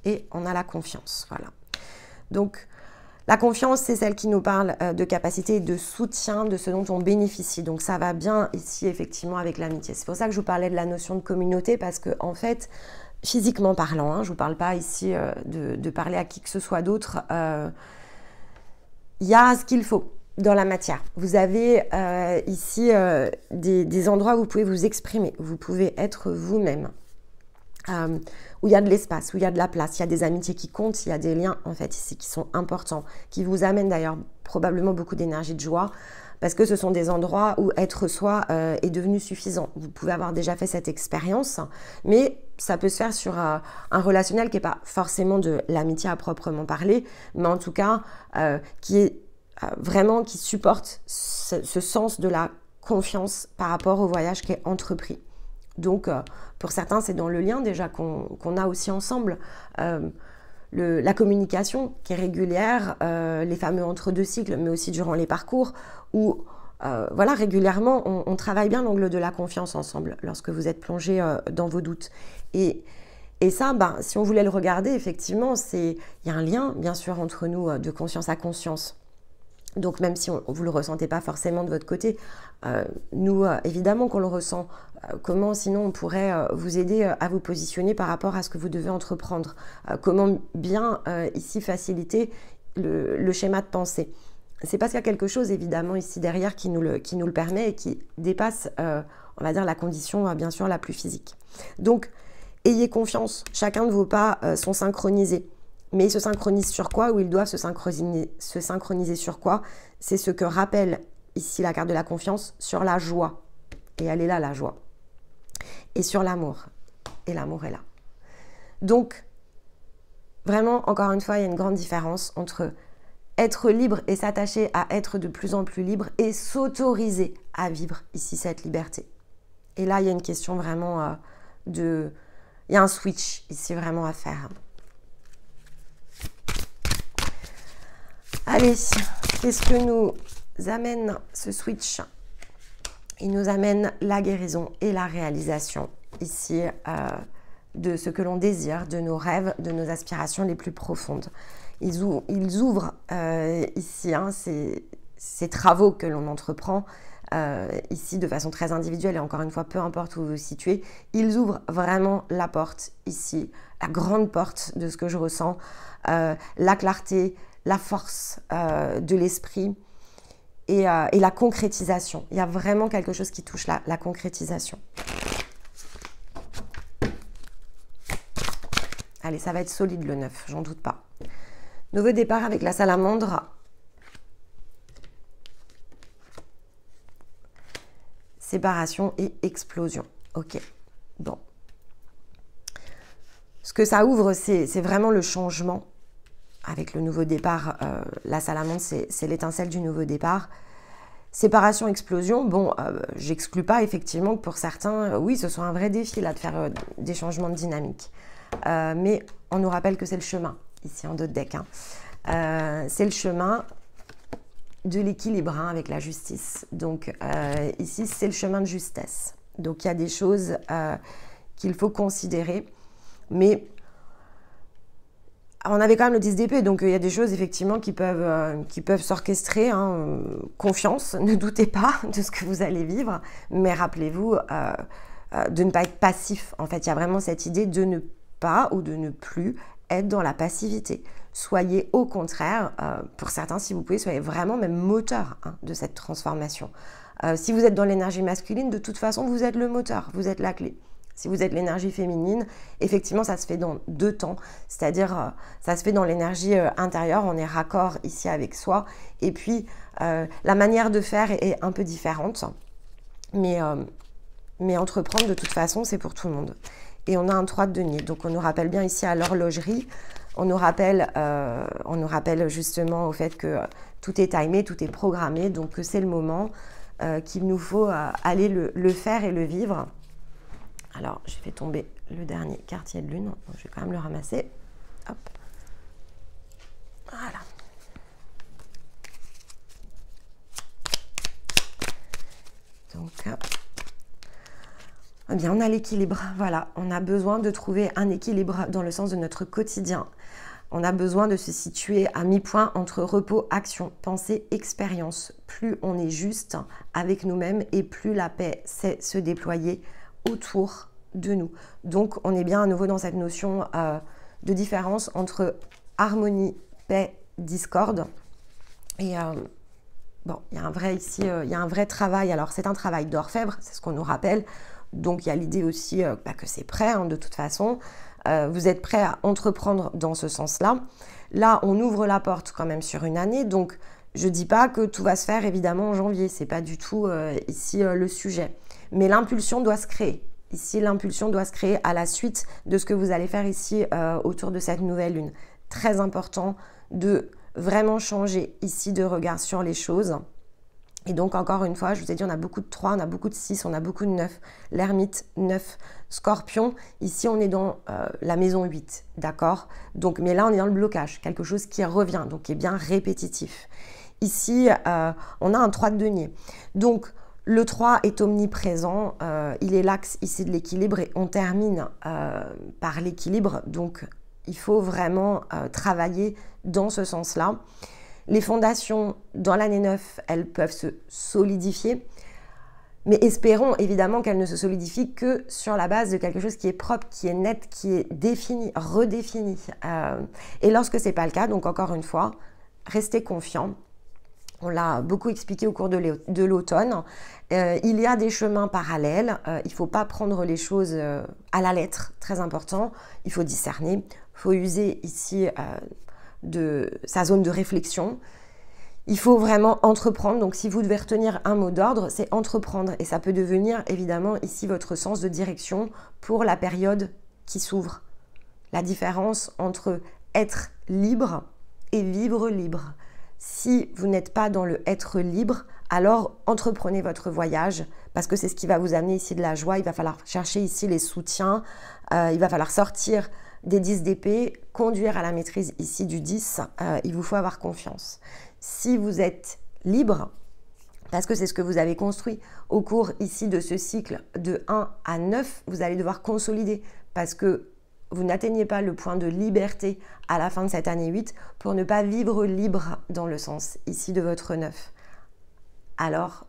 Et on a la confiance, voilà. Donc, la confiance, c'est celle qui nous parle de capacité et de soutien de ce dont on bénéficie. Donc, ça va bien ici, effectivement, avec l'amitié. C'est pour ça que je vous parlais de la notion de communauté, parce que, en fait, physiquement parlant, je ne vous parle pas ici de parler à qui que ce soit d'autre, il y a ce qu'il faut dans la matière. Vous avez ici des endroits où vous pouvez vous exprimer, vous pouvez être vous-même, où il y a de l'espace, où il y a de la place, il y a des amitiés qui comptent, il y a des liens en fait ici qui sont importants, qui vous amènent d'ailleurs probablement beaucoup d'énergie, de joie, parce que ce sont des endroits où être soi est devenu suffisant. Vous pouvez avoir déjà fait cette expérience, mais ça peut se faire sur un relationnel qui n'est pas forcément de l'amitié à proprement parler, mais en tout cas qui est vraiment qui supporte ce sens de la confiance par rapport au voyage qui est entrepris. Donc, pour certains, c'est dans le lien déjà qu'on a aussi ensemble. La communication qui est régulière, les fameux entre-deux cycles, mais aussi durant les parcours, où voilà, régulièrement, on travaille bien l'angle de la confiance ensemble lorsque vous êtes plongé dans vos doutes. Et ça, si on voulait le regarder, effectivement, il y a un lien, bien sûr, entre nous de conscience à conscience. Donc même si vous ne le ressentez pas forcément de votre côté, nous, évidemment qu'on le ressent. Comment sinon on pourrait vous aider à vous positionner par rapport à ce que vous devez entreprendre? Comment bien ici faciliter le schéma de pensée? C'est parce qu'il y a quelque chose évidemment ici derrière qui nous le permet et qui dépasse, on va dire, la condition bien sûr la plus physique. Donc ayez confiance, chacun de vos pas sont synchronisés. Mais ils se synchronisent sur quoi, ou ils doivent se synchroniser sur quoi? C'est ce que rappelle ici la carte de la confiance sur la joie. Et elle est là, la joie. Et sur l'amour. Et l'amour est là. Donc, vraiment, encore une fois, il y a une grande différence entre être libre et s'attacher à être de plus en plus libre et s'autoriser à vivre ici cette liberté. Et là, il y a une question vraiment il y a un switch ici vraiment à faire. Allez, qu'est-ce que nous amène ce switch? Il nous amène la guérison et la réalisation ici de ce que l'on désire, de nos rêves, de nos aspirations les plus profondes. Ils ouvrent ici ces travaux que l'on entreprend ici de façon très individuelle et encore une fois, peu importe où vous vous situez, ils ouvrent vraiment la porte ici, la grande porte de ce que je ressens, la clarté, la force de l'esprit et la concrétisation. Il y a vraiment quelque chose qui touche la concrétisation. Allez, ça va être solide le 9, j'en doute pas. Nouveau départ avec la salamandre. Séparation et explosion. Ok, bon. Ce que ça ouvre, c'est vraiment le changement. Avec le nouveau départ, la salamandre, c'est l'étincelle du nouveau départ. Séparation, explosion, bon, j'exclus pas effectivement que pour certains, oui, ce soit un vrai défi là de faire des changements de dynamique. Mais on nous rappelle que c'est le chemin, ici en d'autres decks. C'est le chemin de l'équilibre avec la justice. Donc ici, c'est le chemin de justesse. Donc il y a des choses qu'il faut considérer, mais on avait quand même le 10 d'épée, donc il y a des choses effectivement qui peuvent s'orchestrer. Confiance, ne doutez pas de ce que vous allez vivre, mais rappelez-vous de ne pas être passif. En fait, il y a vraiment cette idée de ne pas ou de ne plus être dans la passivité. Soyez au contraire, pour certains, si vous pouvez, soyez vraiment même moteur de cette transformation. Si vous êtes dans l'énergie masculine, de toute façon, vous êtes le moteur, vous êtes la clé. Si vous êtes l'énergie féminine, effectivement, ça se fait dans deux temps. C'est-à-dire, ça se fait dans l'énergie intérieure, on est raccord ici avec soi. Et puis, la manière de faire est un peu différente. Mais entreprendre, de toute façon, c'est pour tout le monde. Et on a un 3 de denier. Donc, on nous rappelle bien ici à l'horlogerie. On nous rappelle justement au fait que tout est timé, tout est programmé. Donc, que c'est le moment qu'il nous faut aller le faire et le vivre. Alors, j'ai fait tomber le dernier quartier de lune. Donc, je vais quand même le ramasser. Hop. Voilà. Donc, eh bien, on a l'équilibre. Voilà, on a besoin de trouver un équilibre dans le sens de notre quotidien. On a besoin de se situer à mi-point entre repos, action, pensée, expérience. Plus on est juste avec nous-mêmes et plus la paix sait se déployer autour de nous. Donc, on est bien à nouveau dans cette notion de différence entre harmonie, paix, discorde. Et bon, il y a un vrai ici, il y a un vrai travail. Alors, c'est un travail d'orfèvre, c'est ce qu'on nous rappelle. Donc, il y a l'idée aussi que c'est prêt, de toute façon. Vous êtes prêt à entreprendre dans ce sens-là. Là, on ouvre la porte quand même sur une année. Donc, je ne dis pas que tout va se faire évidemment en janvier. Ce n'est pas du tout ici le sujet. Mais l'impulsion doit se créer. Ici, l'impulsion doit se créer à la suite de ce que vous allez faire ici autour de cette nouvelle lune. Très important de vraiment changer ici de regard sur les choses. Et donc, encore une fois, je vous ai dit, on a beaucoup de 3, on a beaucoup de 6, on a beaucoup de 9. L'ermite, 9. Scorpion, ici, on est dans la maison 8, d'accord? Donc, mais là, on est dans le blocage, quelque chose qui revient, donc qui est bien répétitif. Ici, on a un 3 de denier. Donc, le 3 est omniprésent, il est l'axe ici de l'équilibre et on termine par l'équilibre. Donc, il faut vraiment travailler dans ce sens-là. Les fondations dans l'année 9, elles peuvent se solidifier, mais espérons évidemment qu'elles ne se solidifient que sur la base de quelque chose qui est propre, qui est net, qui est défini, redéfini. Et lorsque ce n'est pas le cas, donc encore une fois, restez confiants. On l'a beaucoup expliqué au cours de l'automne. Il y a des chemins parallèles. Il ne faut pas prendre les choses à la lettre, très important. Il faut discerner. Il faut user ici de sa zone de réflexion. Il faut vraiment entreprendre. Donc, si vous devez retenir un mot d'ordre, c'est entreprendre. Et ça peut devenir évidemment ici votre sens de direction pour la période qui s'ouvre. La différence entre être libre et vivre libre. Si vous n'êtes pas dans le être libre, alors entreprenez votre voyage parce que c'est ce qui va vous amener ici de la joie. Il va falloir chercher ici les soutiens. Il va falloir sortir des 10 d'épée, conduire à la maîtrise ici du 10. Il vous faut avoir confiance. Si vous êtes libre, parce que c'est ce que vous avez construit au cours ici de ce cycle de 1 à 9, vous allez devoir consolider parce que vous n'atteignez pas le point de liberté à la fin de cette année 8 pour ne pas vivre libre dans le sens ici de votre 9. Alors,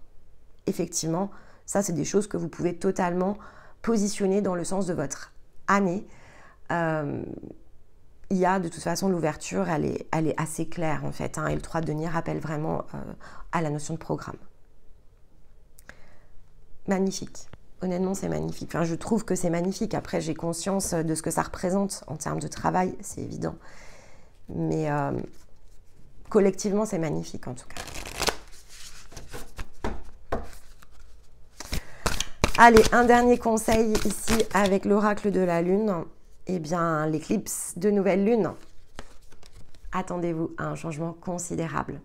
effectivement, ça c'est des choses que vous pouvez totalement positionner dans le sens de votre année. Il y a de toute façon l'ouverture, elle est assez claire en fait, et le 3 de denier rappelle vraiment à la notion de programme. Magnifique. Honnêtement, c'est magnifique. Enfin, je trouve que c'est magnifique. Après, j'ai conscience de ce que ça représente en termes de travail, c'est évident. Mais collectivement, c'est magnifique en tout cas. Allez, un dernier conseil ici avec l'oracle de la Lune. Eh bien, l'éclipse de nouvelle Lune. Attendez-vous à un changement considérable.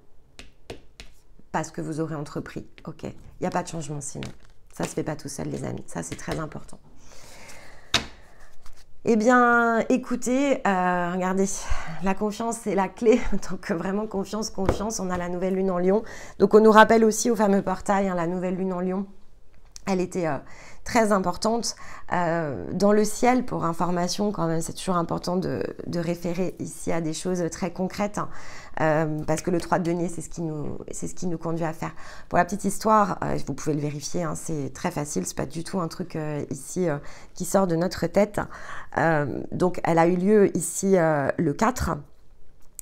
Parce que vous aurez entrepris. Ok, il n'y a pas de changement sinon. Ça ne se fait pas tout seul, les amis. Ça, c'est très important. Eh bien, écoutez, regardez, la confiance, c'est la clé. Donc, vraiment, confiance, confiance. On a la nouvelle lune en Lion. Donc, on nous rappelle aussi au fameux portail, hein, la nouvelle lune en Lion. Elle était très importante. Dans le ciel, pour information, quand même, c'est toujours important de référer ici à des choses très concrètes. Parce que le 3 de denier, c'est ce qui nous conduit à faire. Pour la petite histoire, vous pouvez le vérifier, hein, c'est très facile, c'est pas du tout un truc ici qui sort de notre tête. Donc, elle a eu lieu ici le 4.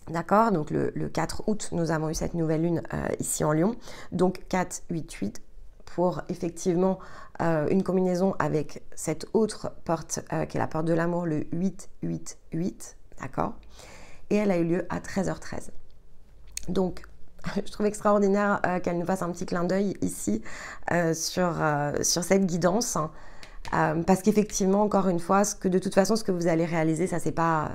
D'accord, donc le 4 août, nous avons eu cette nouvelle lune ici en Lion. Donc, 4, 8, 8. Pour effectivement une combinaison avec cette autre porte qui est la porte de l'amour, le 8-8-8, d'accord. Et elle a eu lieu à 13h13. Donc, je trouve extraordinaire qu'elle nous fasse un petit clin d'œil ici sur cette guidance. Parce qu'effectivement, encore une fois, de toute façon, ce que vous allez réaliser, ça, c'est pas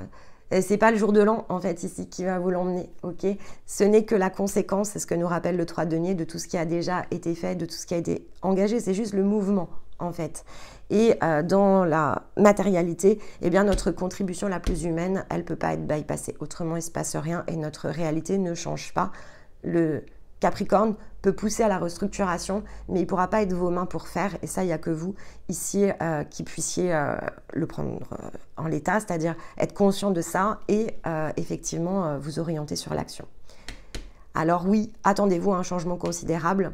le jour de l'an, en fait, ici, qui va vous l'emmener, ok? Ce n'est que la conséquence, c'est ce que nous rappelle le 3 de denier, de tout ce qui a déjà été fait, de tout ce qui a été engagé. C'est juste le mouvement, en fait. Et dans la matérialité, eh bien, notre contribution la plus humaine, elle ne peut pas être bypassée. Autrement, il ne se passe rien et notre réalité ne change pas. Le Capricorne peut pousser à la restructuration, mais il ne pourra pas être vos mains pour faire. Et ça, il n'y a que vous, ici, qui puissiez le prendre en l'état, c'est-à-dire être conscient de ça et effectivement vous orienter sur l'action. Alors oui, attendez-vous à un changement considérable,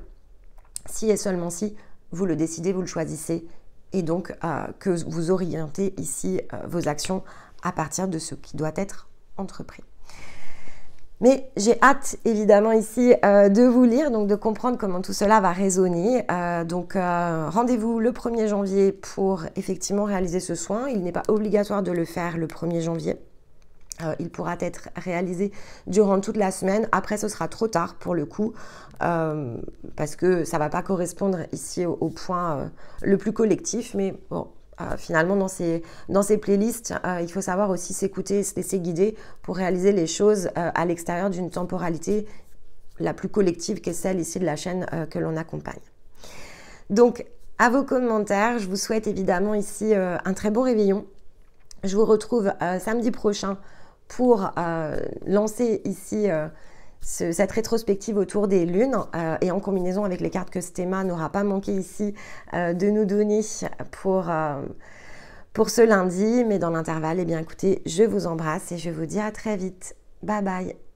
si et seulement si vous le décidez, vous le choisissez, et donc que vous orientez ici vos actions à partir de ce qui doit être entrepris. Mais j'ai hâte, évidemment, ici de vous lire, donc de comprendre comment tout cela va résonner. Donc, rendez-vous le 1er janvier pour effectivement réaliser ce soin. Il n'est pas obligatoire de le faire le 1er janvier. Il pourra être réalisé durant toute la semaine. Après, ce sera trop tard pour le coup, parce que ça ne va pas correspondre ici au point le plus collectif. Mais bon, finalement, dans ces playlists, il faut savoir aussi s'écouter, se laisser guider pour réaliser les choses à l'extérieur d'une temporalité la plus collective qu'est celle ici de la chaîne que l'on accompagne. Donc, à vos commentaires, je vous souhaite évidemment ici un très bon réveillon. Je vous retrouve samedi prochain pour lancer ici cette rétrospective autour des lunes et en combinaison avec les cartes que Stéma n'aura pas manqué ici de nous donner pour ce lundi. Mais dans l'intervalle, eh bien écoutez, je vous embrasse et je vous dis à très vite. Bye bye.